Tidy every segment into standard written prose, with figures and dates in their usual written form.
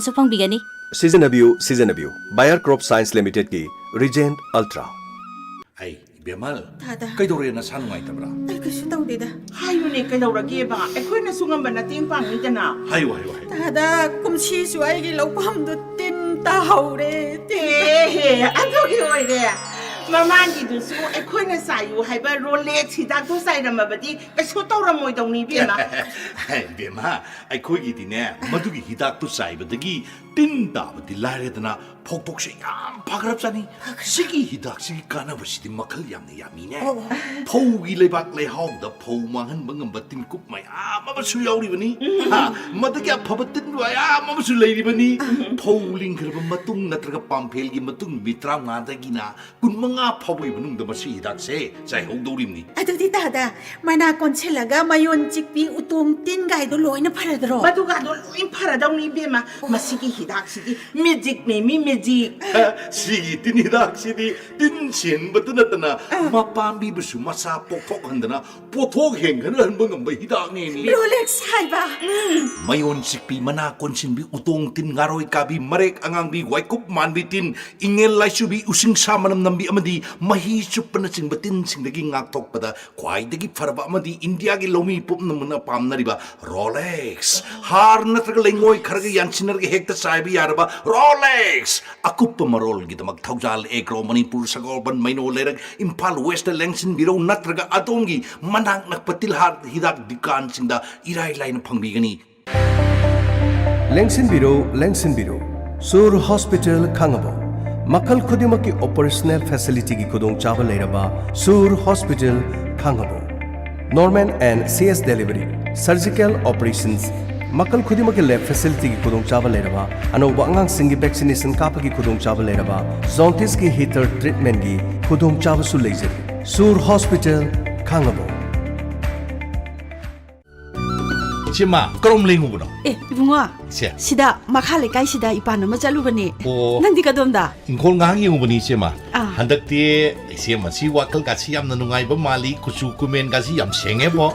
ꯃꯇꯝꯗꯁꯨ ꯐꯪꯕꯤꯒꯅꯤ ꯁꯤꯖꯤꯟꯅꯕꯤꯌꯨ ꯕꯥꯌꯔ ꯀ꯭ꯔꯣꯞ ꯁꯥꯏꯟꯁ ꯂꯤꯃꯤꯇꯦꯗꯀꯤ ꯔꯤꯖꯦꯟ ꯑꯜꯇ꯭ꯔꯥ ꯑꯩ ꯕꯦꯃꯜ ꯇꯥꯗ ꯀꯩꯗꯧꯔꯦ ꯅꯁꯥ ꯅꯨꯡꯉꯥꯏꯇꯕ꯭ꯔꯥ ꯑꯩ ꯀꯩꯁꯨ ꯇꯧꯗꯦꯗ ꯍꯥꯏꯌꯨꯅꯦ ꯀꯩꯗꯧꯔꯒꯦꯕ ꯑꯩꯈꯣꯏꯅꯁꯨ ꯉꯝꯕ ꯃꯇꯦꯡ ꯄꯥꯡꯅꯤꯗꯅ ꯍꯥꯏꯌꯨ ꯇꯥꯗ ꯀꯨꯝꯁꯤꯁꯨ ꯑꯩꯒꯤ ꯂꯧꯐꯝꯗꯨ ꯇꯤꯟ ꯇꯥꯍꯧꯔꯦ ꯑꯦꯍꯦ ꯑꯗꯨꯒꯤ ꯑꯣꯏꯔꯦ ꯃꯃꯥꯡꯒꯤꯗꯨꯁꯨ ꯑꯩꯈꯣꯏꯅ ꯆꯥꯏꯌꯨ ꯍꯥꯏꯕ ꯔꯣꯂꯦꯛꯁ ꯍꯤꯗꯥꯛꯇꯣ ꯆꯥꯏꯔꯝꯃꯕꯗꯤ ꯀꯩꯁꯨ ꯇꯧꯔꯝꯃꯣꯏꯗꯧꯅꯤ ꯏꯕꯦꯝꯃ ꯕꯦꯃ ꯑꯩꯈꯣꯏꯒꯤꯗꯤꯅꯦ ꯃꯗꯨꯒꯤ ꯍꯤꯗꯥꯛꯇꯨ ꯆꯥꯏꯕꯗꯒꯤ ꯇꯤꯟ ꯇꯥꯕꯗꯤ ꯂꯥꯏꯔꯦꯗꯅ ꯐꯧꯗꯣꯛꯁꯦ ꯌꯥꯝ ꯐꯈ꯭ꯔꯕꯖꯥꯠꯅꯤ ꯁꯤꯒꯤ ꯍꯤꯗꯥꯛꯁꯤꯒꯤ ꯀꯥꯟꯅꯕꯁꯤꯗꯤ ꯃꯈꯜ ꯌꯥꯝꯅ ꯌꯥꯝꯃꯤꯅꯦ ꯐꯧꯒꯤ ꯂꯩꯕꯥꯛ ꯂꯩꯍꯥꯎꯗ ꯐꯧ ꯃꯥꯡꯍꯟꯕ ꯉꯝꯕ ꯇꯤꯟꯀꯨꯞ ꯃꯌꯥꯝ ꯑꯃꯁꯨ ꯌꯥꯎꯔꯤꯕꯅꯤ ꯃꯗꯨꯒꯤ ꯑꯐꯕ ꯇꯤꯟ ꯃꯌꯥꯝ ꯑꯃꯁꯨ ꯂꯩꯔꯤꯕꯅꯤ ꯐꯧ ꯂꯤꯡꯈ꯭ꯔꯕ ꯃꯇꯨꯡ ꯅꯠꯇ꯭ꯔꯒ ꯄꯥꯝꯐꯦꯜꯒꯤ ꯃꯇꯨꯡ ꯅꯨꯃꯤꯠ 35ꯗꯒꯤꯅ 25 ꯐꯥꯎꯕꯒꯤ ꯃꯅꯨꯡꯗ ꯃꯁꯤ ꯍꯤꯗꯥꯛꯁꯦ ꯆꯥꯏꯍꯧꯗꯧꯔꯤꯕꯅꯤ ꯑꯗꯨꯗꯤ ꯇꯥꯗ ꯃꯅꯥ ꯀꯣꯟꯁꯤꯜꯂꯒ ꯃꯌꯣꯟ ꯆꯤꯛꯄꯤ ꯎꯇꯣꯡ ꯇꯤꯟꯒꯥꯏꯗꯣ ꯂꯣꯏꯅ ꯐꯔꯗ꯭ꯔꯣ ꯃꯗꯨꯒꯗꯣ ꯂꯣꯏ ꯐꯔꯗꯧꯅꯤ ꯏꯕꯦꯝꯃ ꯃꯁꯤꯒꯤ ꯍꯤꯗꯥꯛꯁꯤꯗꯤ ꯃꯦꯖꯤꯛꯅꯦ ꯃꯦꯖꯤꯛ ꯁꯤꯒꯤ ꯇꯤꯟ ꯍꯤꯗꯥꯛꯁꯤꯗꯤ ꯇꯤन ꯆꯦꯟꯕꯇ ꯅꯠꯇꯅ ꯃꯄꯥꯝꯕꯤꯕꯨꯁꯨ ꯃꯆꯥ ꯄꯣꯛꯊꯣꯛꯍꯟꯗꯅ ꯄꯣꯠꯊꯣꯛ ꯍꯦꯟꯒꯠꯍꯟꯕ ꯉꯝꯕ ꯍꯤꯗꯥꯛꯅꯦꯃꯤ ꯔꯣꯂꯦꯛꯁ ꯍꯥꯏꯕ ꯃꯌꯣꯟ ꯆꯤꯛꯄꯤ ꯃꯅꯥ ꯀꯣꯟꯁꯤꯟꯕꯤ ꯎꯇꯣꯡ ꯇꯤꯟ ꯉꯥꯔꯣꯏ ꯀꯥꯕꯤ ꯃꯔꯦꯛ ꯑꯉꯥꯡꯕꯤ ꯋꯥꯏꯀꯨꯞ ꯃꯥꯟꯕꯤ ꯇꯤꯟ ꯏꯉꯦꯜ ꯂꯥꯏꯆꯨꯕꯤ ꯎꯁꯤꯡꯁꯥ ꯃꯅꯝ ꯅꯝꯕꯤ ꯑꯃꯗꯤ ꯃꯍꯤ ꯆꯨꯞꯄꯅꯆꯤꯡꯕ ꯇꯤꯟꯁꯤꯡꯗꯒꯤ ꯉꯥꯛꯊꯣꯛꯄꯗ ꯈ꯭ꯋꯥꯏꯗꯒꯤ ꯐꯔꯕ ꯑꯃꯗꯤ ꯏꯟꯗꯤꯌꯥꯒꯤ ꯂꯧꯃꯤ ꯄꯨꯝꯅꯃꯛꯅ ꯄꯥꯝꯅꯔꯤꯕ ꯔꯣꯂꯦꯛꯁ ꯍꯥꯔ ꯅꯠꯇ꯭ꯔꯒ ꯂꯩꯉꯣꯏ ꯈꯔꯒ ꯌꯥꯟꯁꯤꯟꯅꯔꯒ ꯍꯦꯛꯇ ꯆꯥꯏꯕ ꯌꯥꯔꯕ ꯔꯣꯂꯦꯛꯁ ꯑꯀꯨꯞꯄ ꯃꯔꯣꯜꯒꯤꯗꯃꯛ ꯊꯧꯖꯥꯜ ꯑꯦꯒ꯭ꯔꯣ ꯃꯅꯤꯄꯨꯔ ꯁꯒꯣꯜꯕꯟ ꯃꯩꯅꯣ ꯂꯩꯔꯛ ꯏꯝꯐꯥꯜ ꯋꯦꯁꯇ ꯂꯦꯡꯁꯤꯟꯕꯤꯔꯧ ꯅꯠꯇ꯭ꯔꯒ ꯑꯗꯣꯝꯒꯤ ꯃꯅꯥꯛ ꯅꯛꯄ ꯇꯤꯜꯍꯥꯠ ꯍꯤꯗꯥꯛ ꯗꯨꯀꯥꯟꯁꯤꯡꯗ ꯏꯔꯥꯏ ꯂꯥꯏꯅ ꯐꯪꯕꯤꯒꯅꯤ ꯂꯦꯡꯁꯤꯟꯕꯤꯔꯣ ꯁꯨꯔ ꯍꯣꯁꯄꯤꯇꯥꯜ ꯈꯥꯡꯉꯕꯣꯛ ꯃꯈꯜ ꯈꯨꯗꯤꯡꯃꯛꯀꯤ ꯑꯣꯄꯔꯦꯁꯅꯦꯜ ꯐꯦꯁꯤꯂꯤꯇꯤꯒꯤ ꯈꯨꯗꯣꯡꯆꯥꯕ ꯂꯩꯔꯕ ꯁꯨꯔ ꯍꯣꯁꯄꯤꯇꯥꯜ ꯈꯥꯡꯉꯕꯣꯛ normal and CS delivery surgical operations ꯃꯈꯜ ꯈꯨꯗꯤꯡꯃꯛꯀꯤ ꯂꯦꯕ ꯐꯦꯁꯤꯂꯤꯇꯤꯒꯤ ꯈꯨꯗꯣꯡꯆꯥꯕ ꯂꯩꯔꯕ ꯑꯅꯧꯕ ꯑꯉꯥꯡꯁꯤꯡꯒꯤ ꯚꯦꯛꯁꯤꯅꯦꯁꯟ ꯀꯥꯞꯄꯒꯤ ꯈꯨꯗꯣꯡꯆꯥꯕ ꯂꯩꯔꯕ ꯖꯣꯟꯇꯤꯁꯀꯤ ꯍꯤꯇꯔ ꯇ꯭ꯔꯤꯠꯃꯦꯟꯒꯤ ꯈꯨꯗꯣꯡꯆꯥꯕꯁꯨ ꯂꯩꯖꯔꯤ ꯁꯨꯔ ꯍꯣꯁꯄꯤꯇꯥꯜ ꯈꯥꯡꯉꯕꯣꯛ ꯆꯤꯃꯥ ꯀꯔꯝ ꯂꯩꯉꯨꯕꯅꯣ ꯏꯕꯨꯡꯉꯣ ꯁꯦ ꯁꯤꯗ ꯃꯈꯥ ꯂꯩꯀꯥꯏꯁꯤꯗ ꯏꯄꯥꯟ ꯑꯃ ꯆꯠꯂꯨꯕꯅꯦ ꯑꯣ ꯅꯪꯗꯤ ꯀꯗꯣꯝꯗ ꯏꯪꯈꯣꯜ ꯉꯥꯏꯍꯥꯛ ꯌꯦꯡꯉꯨꯕꯅꯤ ꯏꯆꯦꯃ ꯑꯥ. ꯍꯟꯗꯛꯇꯤ ꯏꯆꯦꯃꯁꯤ ꯋꯥꯈꯜꯒꯁꯤ ꯌꯥꯝꯅ ꯅꯨꯡꯉꯥꯏꯕ ꯃꯥꯜꯂꯤ ꯀꯨꯆꯨ ꯀꯨꯃꯦꯟꯒꯁꯤ ꯌꯥꯝ ꯁꯦꯡꯉꯦꯕꯣ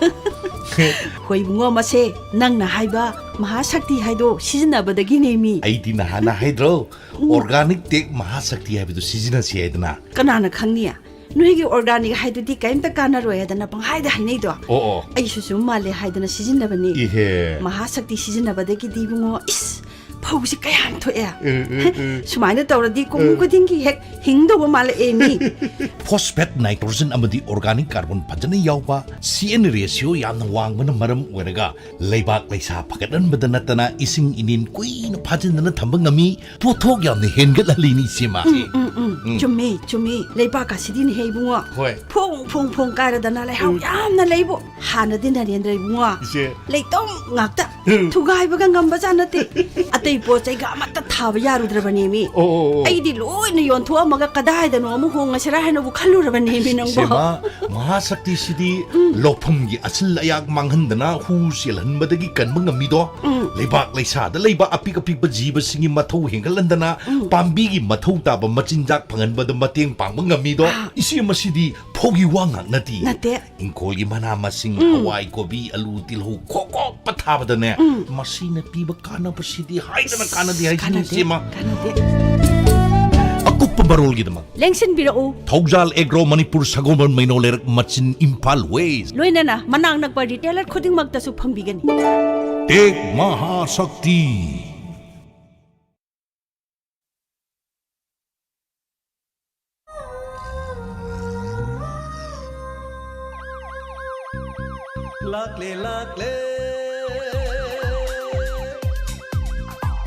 ꯍꯣꯏ ꯏꯕꯨꯡꯉꯣ ꯃꯁꯦ ꯅꯪꯅ ꯍꯥꯏꯕ ꯃꯍꯥꯁꯛꯇꯤ ꯍꯥꯏꯗꯣ ꯁꯤꯖꯤꯟꯅꯕꯗꯒꯤꯅꯦꯃꯤ ꯑꯩꯗꯤ ꯅꯍꯥꯟꯅ ꯍꯥꯏꯗ꯭ꯔꯣ ꯑꯣꯔꯒꯥꯅꯤꯛ ꯇꯦꯛ ꯃꯍꯥꯁꯛꯇꯤ ꯍꯥꯏꯕꯗꯨ ꯁꯤꯖꯤꯟꯅꯁꯤ ꯍꯥꯏꯗꯅ ꯀꯅꯥꯅ ꯈꯪꯅꯤ ꯅꯣꯏꯒꯤ ꯑꯣꯔꯒꯥꯅꯤꯛ ꯍꯥꯏꯗꯨꯗꯤ ꯀꯩꯝꯇ ꯀꯥꯟꯅꯔꯣꯏ ꯍꯥꯏꯗꯅ ꯄꯪꯍꯥꯏꯗ ꯍꯥꯏꯅꯩꯗꯣ ꯑꯣ ꯑꯩꯁꯨ ꯁꯨꯝ ꯃꯥꯜꯂꯦ ꯍꯥꯏꯗꯅ ꯁꯤꯖꯤꯟꯅꯕꯅꯤ 이해 ꯃꯍꯥꯁꯛꯇꯤ ꯁꯤꯖꯤꯟꯅꯕꯗꯒꯤꯗꯤ ꯏꯕꯨꯡꯉꯣ ꯏꯁ ꯐꯧꯁꯤ ꯀꯌꯥꯝ ꯊꯣꯛꯑꯦ ꯁꯨꯃꯥꯏꯅ ꯇꯧꯔꯗꯤ ꯀꯨꯝ ꯈꯨꯗꯤꯡꯒꯤ ꯍꯦꯛ ꯍꯤꯡꯗꯧꯕ ꯃꯥꯜꯂꯛꯑꯦ ꯃꯤ ꯐꯣꯁꯐꯦꯠ ꯅꯥꯏꯇ꯭ꯔꯣꯖꯟ ꯑꯃꯗꯤ ꯑꯣꯔꯒꯥꯅꯤꯛ ꯀꯥꯔꯕꯣꯟ ꯐꯖꯅ ꯌꯥꯎꯕ CN ꯔꯦꯁꯤꯌꯣ ꯌꯥꯝꯅ ꯋꯥꯡꯕꯅ ꯃꯔꯝ ꯑꯣꯏꯔꯒ ꯂꯩꯕꯥꯛ ꯂꯩꯁꯥ ꯐꯒꯠꯍꯟꯕꯗ ꯅꯠꯇꯅ ꯏꯁꯤꯡ ꯏꯅꯤꯟ ꯀꯨꯏꯅ ꯐꯥꯖꯤꯟꯗꯅ ꯊꯝꯕ ꯉꯝꯃꯤ ꯄꯣꯠꯊꯣꯛ ꯌꯥꯝꯅ ꯍꯦꯟꯒꯠꯍꯜꯂꯤꯅꯤ ꯏꯆꯦꯃ ꯆꯨꯝꯃꯤ ꯂꯩꯕꯥꯛꯀꯁꯤꯗꯤꯅꯦ ꯍꯦ ꯏꯕꯨꯡꯉꯣ ꯍꯣꯏ ꯐꯣꯡ ꯀꯥꯏꯔꯗꯅ ꯂꯩꯍꯥꯎ ꯌꯥꯝꯅ ꯂꯩꯕꯣ ꯍꯥꯟꯅꯗꯤ ꯅꯔꯦꯟꯗ꯭ꯔ ꯏꯕꯨꯡꯉꯣ 이제 ꯂꯩꯇꯧ ꯉꯥꯛꯇ ꯊꯨꯒꯥꯏꯕꯒ ꯉꯝꯕꯖꯥꯠ ꯅꯠꯇꯦ ꯑꯇꯩ ꯄꯣꯠ ꯆꯩꯒ ꯑꯃꯠꯇ ꯊꯥꯕ ꯌꯥꯔꯨꯗ꯭ꯔꯕꯅꯦꯃꯤ ꯑꯩꯗꯤ ꯂꯣꯏꯅ ꯌꯣꯟꯊꯣꯛꯑꯝꯃꯒ ꯀꯗꯥꯏꯗꯅꯣ ꯑꯃꯨꯛ ꯍꯣꯡꯉꯁꯤꯔꯥ ꯍꯥꯏꯅꯕꯨ ꯈꯜꯂꯨꯔꯕꯅꯦꯃꯤ ꯅꯪꯕꯣ ꯏꯆꯦꯃ ꯃꯍꯥꯁꯛꯇꯤꯁꯤꯗꯤ ꯂꯧꯐꯝꯒꯤ ꯑꯁꯤꯜ ꯑꯌꯥꯛ ꯃꯥꯡꯍꯟꯗꯅ ꯍꯨ ꯆꯦꯜꯍꯟꯕꯗꯒꯤ ꯀꯟꯕ ꯉꯝꯃꯤꯗꯣ ꯂꯩꯕꯥꯛ ꯂꯩꯁꯥꯗ ꯂꯩꯕ ꯑꯄꯤꯛ ꯑꯄꯤꯛꯄ ꯖꯤꯕꯁꯤꯡꯒꯤ ꯃꯊꯧ ꯍꯦꯟꯒꯠꯍꯟꯗꯅ ꯄꯥꯝꯕꯤꯒꯤ ꯃꯊꯧ ꯇꯥꯕ ꯃꯆꯤꯟꯖꯥꯛ ꯐꯪꯍꯟꯕꯗ ꯃꯇꯦꯡ ꯄꯥꯡꯕ ꯉꯝꯃꯤꯗꯣ ꯏꯆꯦ ꯃꯁꯤꯗꯤ ꯐꯧꯒꯤ ꯋꯥ ꯉꯥꯛ ꯅꯠꯇꯦ ꯏꯪꯈꯣꯜꯒꯤ ꯃꯅꯥ ꯃꯁꯤꯡ ꯍꯋꯥꯏ ꯀꯣꯕꯤ ꯑꯂꯨ ꯇꯤꯜꯍꯧ ꯈꯣꯛꯄ ꯊꯥꯕꯗꯅꯦ ꯃꯁꯤꯅ ꯄꯤꯕ ꯀꯥꯟꯅꯕꯁꯤꯗꯤ ꯍꯥꯏꯗꯅ ꯀꯥꯟꯅꯗꯦ ꯍꯥꯏꯁꯤꯅꯤ ꯏꯆꯦꯃ ꯑꯀꯨꯞꯄ ꯃꯔꯣꯜꯒꯤꯗꯃꯛ ꯂꯦꯡꯁꯤꯟꯕꯤꯔꯛꯎ ꯊꯧꯖꯥꯜ ꯑꯦꯒ꯭ꯔꯣ ꯃꯅꯤꯄꯨꯔ ꯁꯒꯣꯜꯕꯟ ꯃꯩꯅꯣ ꯂꯩꯔꯛ ꯃꯆꯤꯟ ꯏꯝꯐꯥꯜ ꯋꯦꯁ ꯂꯣꯏꯅꯅ ꯃꯅꯥꯛ ꯅꯛꯄ ꯔꯤꯇꯦꯂꯔ ꯈꯨꯗꯤꯡꯃꯛꯇꯁꯨ ꯐꯪꯕꯤꯒꯅꯤ टेक महाशक्ति लाकले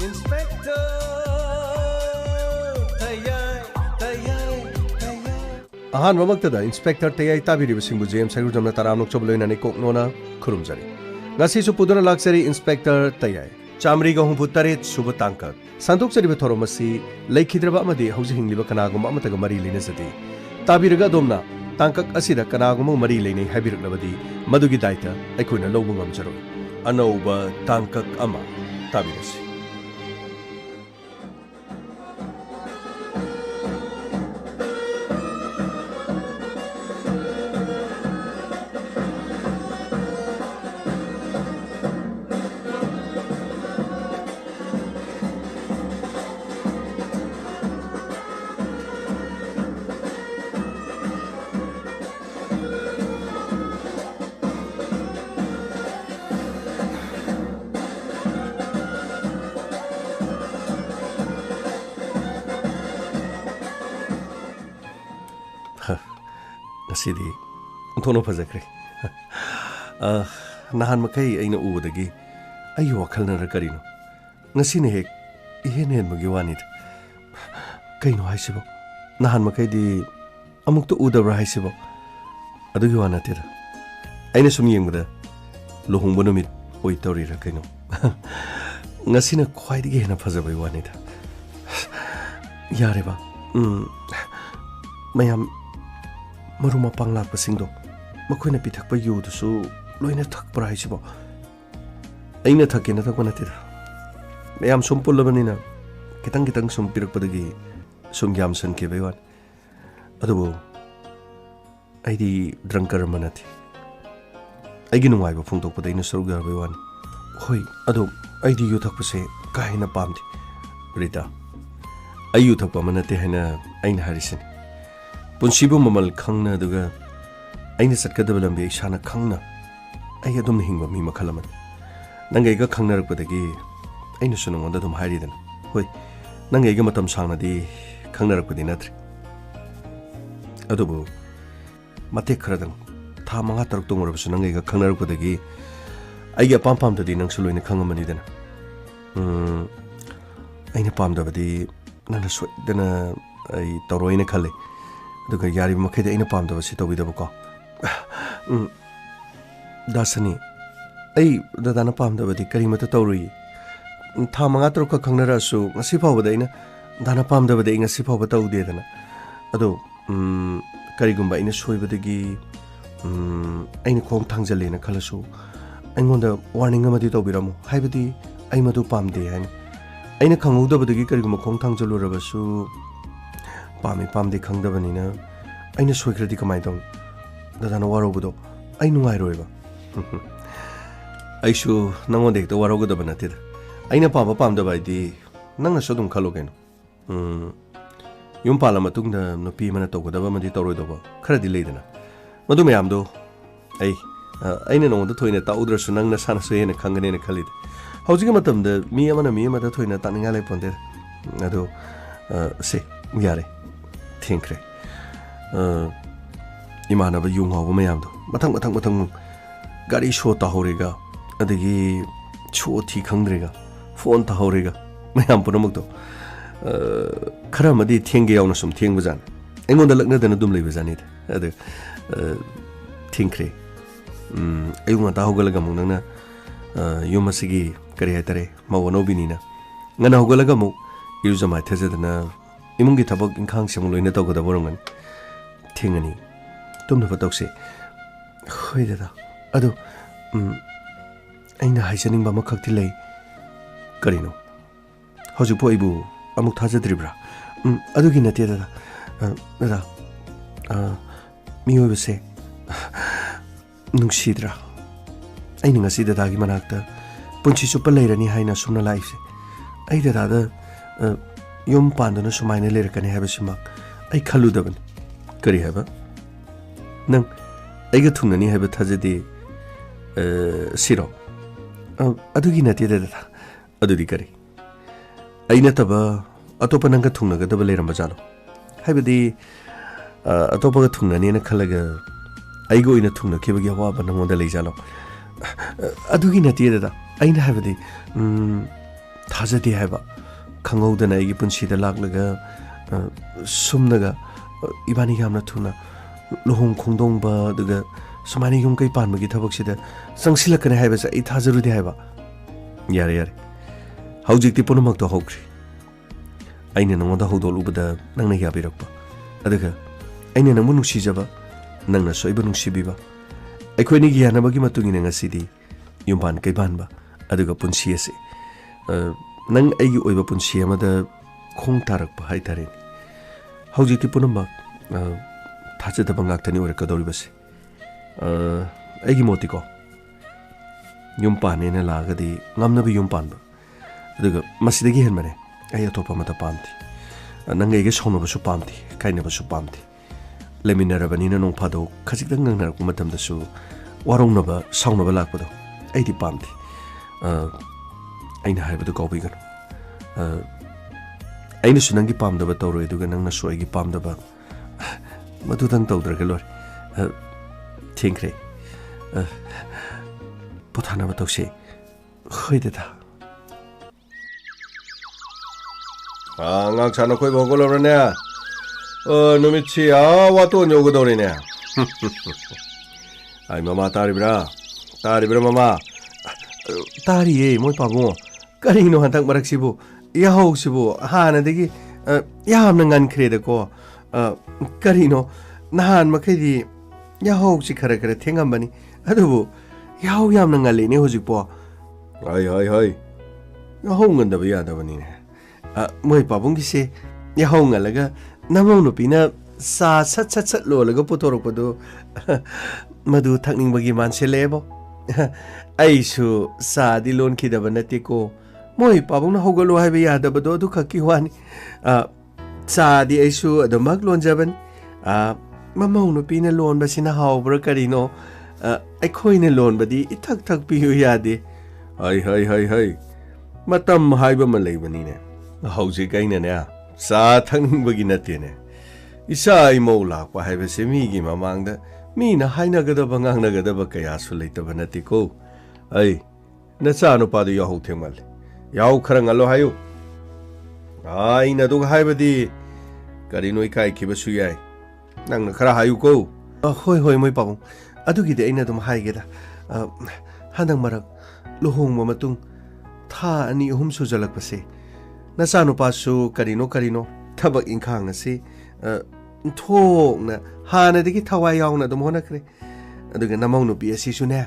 इंस्पेक्टर अहानमक्तदा इंस्पेक्टर तयाई ताबिरिबसिंगबु जेम सैरुजमना तरामनुक चबलोइनानि कोकनोना खुरुमजरी ngasisu puduna laksari inspector tayai chamri ga humbu taret suba tangkak santok chariba thoromasi leikhidraba amadi hauji hingliba kanaguma amataga mari leinazati tabiraga domna tangkak asida kanaguma mari leinai habiruklabadi madugi daita aikoina lobu ngamjaro anauba tangkak ama tabirasi ngasidi thono phajakre nahan makai aina ubadagi ayu wakhal na karino ngasine hek ihen hen magi wanid kaino haisibo nahan makai di amuk to udabra haisibo adugi wana tira aina sum yengda lohung bonumit oi tori ra kaino ngasina khwaidigi hena phajabai wanida yare ba mayam maruma panglak pasingdo makoina pithakpa yudusu loina thakpra haisibo aina thakena thakona tira mayam sum pullabanina kitang kitang sum pirakpadagi sum yam san ke baiwan adubo aidi drunkar manati aigi nungaiba phungtokpada ina sarugar baiwan hoi adu aidi yu thakpase kaina pamdi rita ayu thakpa manate haina aina harisin punsibu mamal khangna duga aina satkadaba lambi isana khangna ai adum hingba mi makhalaman nangai ga khangnarakpadagi aina sunangonda dum haridan hoi nangai ga matam sangnadi khangnarakpadi natri adubu mate khradang tha manga taruk tongorabsu nangai ga khangnarakpadagi ai ga pam pam tadi nang suloina khangamani dana aina pamdabadi nana soidana ai toroina khale aduga yari makhede aina pamdabasi tobidabako dasani ai dadana pamdabadi karimata tawri tha manga taruk khangnarasu ngasi fawbada aina dana pamdabadi ngasi fawba tawdedana ado karigumba aina soibadagi aina khong thangjalena khalasu aingonda warning amadi tawbiramu haibadi ai madu pamde hain aina khangudabadagi karigumba khong thangjalurabasu pami pamde khangdabanina aina soikradi kamai dong dadana warobudo ai nungai roiba aishu nangonde to warogodaba natida aina pamba pamdaba idi nangna sodum khalogeno yum pala matungda nupi mana tawgodaba madi tawroidoba kharadi leidana madu mayamdo ai aina nongda thoina taudrasu nangna sana soyena khangane khalid haujiga matamda mi amada thoina taninga lai ponde ado se yare thinkre imanaba yung hawo mayamdo matang gari show ta horega adagi show thi khangdrega phone ta horega mayam punamakdo khara madi thenge yauna sum theng bajan engonda lakna dana dum lei bajani ado thinkre ayunga ta hogalaga munna yumasigi kare hatare mawono binina ngana hogalaga mu irujama thajadana imungi thabak inkhang sem loina tawgada borongan thengani tumna patokse hoi dada ado aina haisaning ba makhakti lei karino hoju po ibu amuk thajadribra adugi nate dada dada miobese nungsidra aina ngasi dadagi manakta punchi chupa leirani haina sumna life ai dada yom pandana sumaina lerakani habasimak ai khaludaban kari haba nang aiga thunani haba thajadi siro adugi nate dada adudi kari aina taba atopa nanga thungnaga daba leiramba jalo haibadi atopa ga thungnani na khalaga aigo ina thungna kebagi awaba nangonda leijalo adugi nate dada aina haibadi thajadi haba khangawdana aigi punsida laklaga sumnaga ibani gamna thuna lohong khongdongba daga samani yum kai panmagi thabaksida sangsilakane haiba sa I thajarudi haiba yare haujikti punamak to hokri aina nangonda hodolubada nangna yabirakpa adaga aina nangmu nuksijaba nangna soiba nungsibiba aikhoini gi yanabagi matungina ngasidi yumban kai banba aduga punsi ase nang aigi oiba punsi amada khong tarakpa haitare haujikti punamak thajadaba ngaktani orakadoribase aigi motiko yumpane na lagadi ngamnabi yumpanba aduga masidagi henmane ai atopa mata pamti nang aigi sonaba su pamti kainaba su pamti leminarabani na nong phado khajikdang nangnar ku matamda su warongnaba saunaba lakpado aidi pamti aina haibadu kaubigan aina su nangi pamdaba tawroi aduga nangna su aigi pamdaba madudang tawdraga lor ꯊꯦꯡꯈ꯭ꯔꯦ ꯄꯣꯊꯥꯅꯕ ꯇꯧꯁꯦ ꯍꯣꯏ ꯗꯗꯥ ꯑꯉꯥꯡ ꯁꯥꯟꯅ ꯈꯣꯏꯕ ꯍꯧꯒꯠꯂꯕ꯭ꯔꯅꯦ ꯅꯨꯃꯤꯠꯁꯤ ꯋꯥꯇꯣꯟ ꯌꯧꯒꯗꯧꯔꯤꯅꯦ ꯑꯩ ꯃꯃꯥ ꯇꯥꯔꯤꯕ꯭ꯔꯥ ꯃꯃꯥ ꯇꯥꯔꯤꯌꯦ ꯃꯣꯏ ꯄꯥꯕꯨꯡ ꯀꯔꯤꯅꯣ ꯍꯟꯗꯛ ꯃꯔꯛꯁꯤꯕꯨ ꯌꯥꯍꯧꯁꯤꯕꯨ ꯍꯥꯟꯅꯗꯒꯤ ꯌꯥꯝꯅ ꯉꯟꯈ꯭ꯔꯦꯗꯀꯣ ꯀꯔꯤꯅꯣ ꯅꯍꯥꯟ ꯃꯈꯩꯗꯤ ꯌꯥꯍꯧꯁꯤ ꯈꯔ ꯊꯦꯡꯉꯝꯕꯅꯤ ꯑꯗꯨꯕꯨ ꯌꯥꯍꯧ ꯌꯥꯝꯅ ꯉꯜꯂꯤꯅꯦ ꯍꯧꯖꯤꯛꯄꯣ ꯍꯣꯏ ꯌꯥꯍꯧ ꯉꯟꯗꯕ ꯌꯥꯗꯕꯅꯤꯅꯦ ꯃꯣꯏ ꯄꯥꯕꯨꯡꯒꯤꯁꯦ ꯌꯥꯍꯧ ꯉꯜꯂꯒ ꯅꯃꯧ ꯅꯨꯄꯤꯅ ꯆꯥ ꯁꯠ ꯂꯣꯜꯂꯒ ꯄꯨꯊꯣꯔꯛꯄꯗꯨ ꯃꯗꯨ ꯊꯛꯅꯤꯡꯕꯒꯤ ꯃꯥꯟꯁꯤꯜꯂꯛꯑꯦꯕꯣ ꯑꯩꯁꯨ ꯆꯥꯗꯤ ꯂꯣꯟꯈꯤꯗꯕ ꯅꯠꯇꯦꯀꯣ ꯃꯣꯏ ꯄꯥꯕꯨꯡꯅ ꯍꯧꯒꯠꯂꯣ ꯍꯥꯏꯕ ꯌꯥꯗꯕꯗꯣ ꯑꯗꯨ ꯈꯛꯀꯤ ꯋꯥꯅꯤ ꯆꯥꯗꯤ ꯑꯩꯁꯨ ꯑꯗꯨꯃꯛ ꯂꯣꯟꯖꯕꯅꯤ ꯃꯃꯧ ꯅꯨꯄꯤꯅ ꯂꯣꯟꯕꯁꯤꯅ ꯍꯥꯎꯕ꯭ꯔꯥ ꯀꯔꯤꯅꯣ ꯑꯩꯈꯣꯏꯅ ꯂꯣꯟꯕꯗꯤ ꯏꯊꯛ ꯊꯛꯄꯤꯌꯨ ꯌꯥꯗꯦ ꯍꯩ ꯃꯇꯝ ꯍꯥꯏꯕ ꯑꯃ ꯂꯩꯕꯅꯤꯅꯦ ꯍꯧꯖꯤꯛ ꯑꯩꯅꯅꯦ ꯆꯥ ꯊꯛꯅꯤꯡꯕꯒꯤ ꯅꯠꯇꯦꯅꯦ ꯏꯆꯥ ꯏꯃꯧ ꯂꯥꯛꯄ ꯍꯥꯏꯕꯁꯦ ꯃꯤꯒꯤ ꯃꯃꯥꯡꯗ ꯃꯤꯅ ꯍꯥꯏꯅꯒꯗꯕ ꯉꯥꯡꯅꯒꯗꯕ ꯀꯌꯥꯁꯨ ꯂꯩꯇꯕ ꯅꯠꯇꯦꯀꯣ ꯅꯆꯥ ꯅꯨꯄꯥꯗꯨ ꯌꯥꯍꯧ ꯊꯦꯡꯃꯜꯂꯦ ꯌꯥꯍꯧ ꯈꯔ ꯉꯜꯂꯣ ꯍꯥꯏꯌꯨ ꯑꯩꯅ ꯑꯗꯨꯒ ꯍꯥꯏꯕꯗꯤ ꯀꯔꯤꯅꯣ ꯏꯀꯥꯏꯈꯤꯕꯁꯨ ꯌꯥꯏ ꯅꯪꯅ ꯈꯔ ꯍꯥꯏꯌꯨꯀꯣ ꯍꯣꯏ ꯃꯣꯏ ꯄꯥꯕꯨꯡ ꯑꯗꯨꯒꯤꯗꯤ ꯑꯩꯅ ꯑꯗꯨꯝ ꯍꯥꯏꯒꯦꯗ ꯍꯟꯗꯛ ꯃꯔꯛ ꯂꯨꯍꯣꯡꯕ ꯃꯇꯨꯡ ꯊꯥ 2-3 ꯁꯨꯖꯜꯂꯛꯄꯁꯦ ꯅꯆꯥꯅꯨꯄꯥꯁꯨ ꯀꯔꯤꯅꯣ ꯊꯕꯛ ꯏꯪꯈꯥꯡ ꯑꯁꯤ ꯊꯣꯛꯅ ꯍꯥꯟꯅꯗꯒꯤ ꯊꯋꯥꯏ ꯌꯥꯎꯅ ꯑꯗꯨꯝ ꯍꯣꯠꯅꯈ꯭ꯔꯦ ꯑꯗꯨꯒ ꯅꯃꯧ ꯅꯨꯄꯤ ꯑꯁꯤꯁꯨꯅꯦ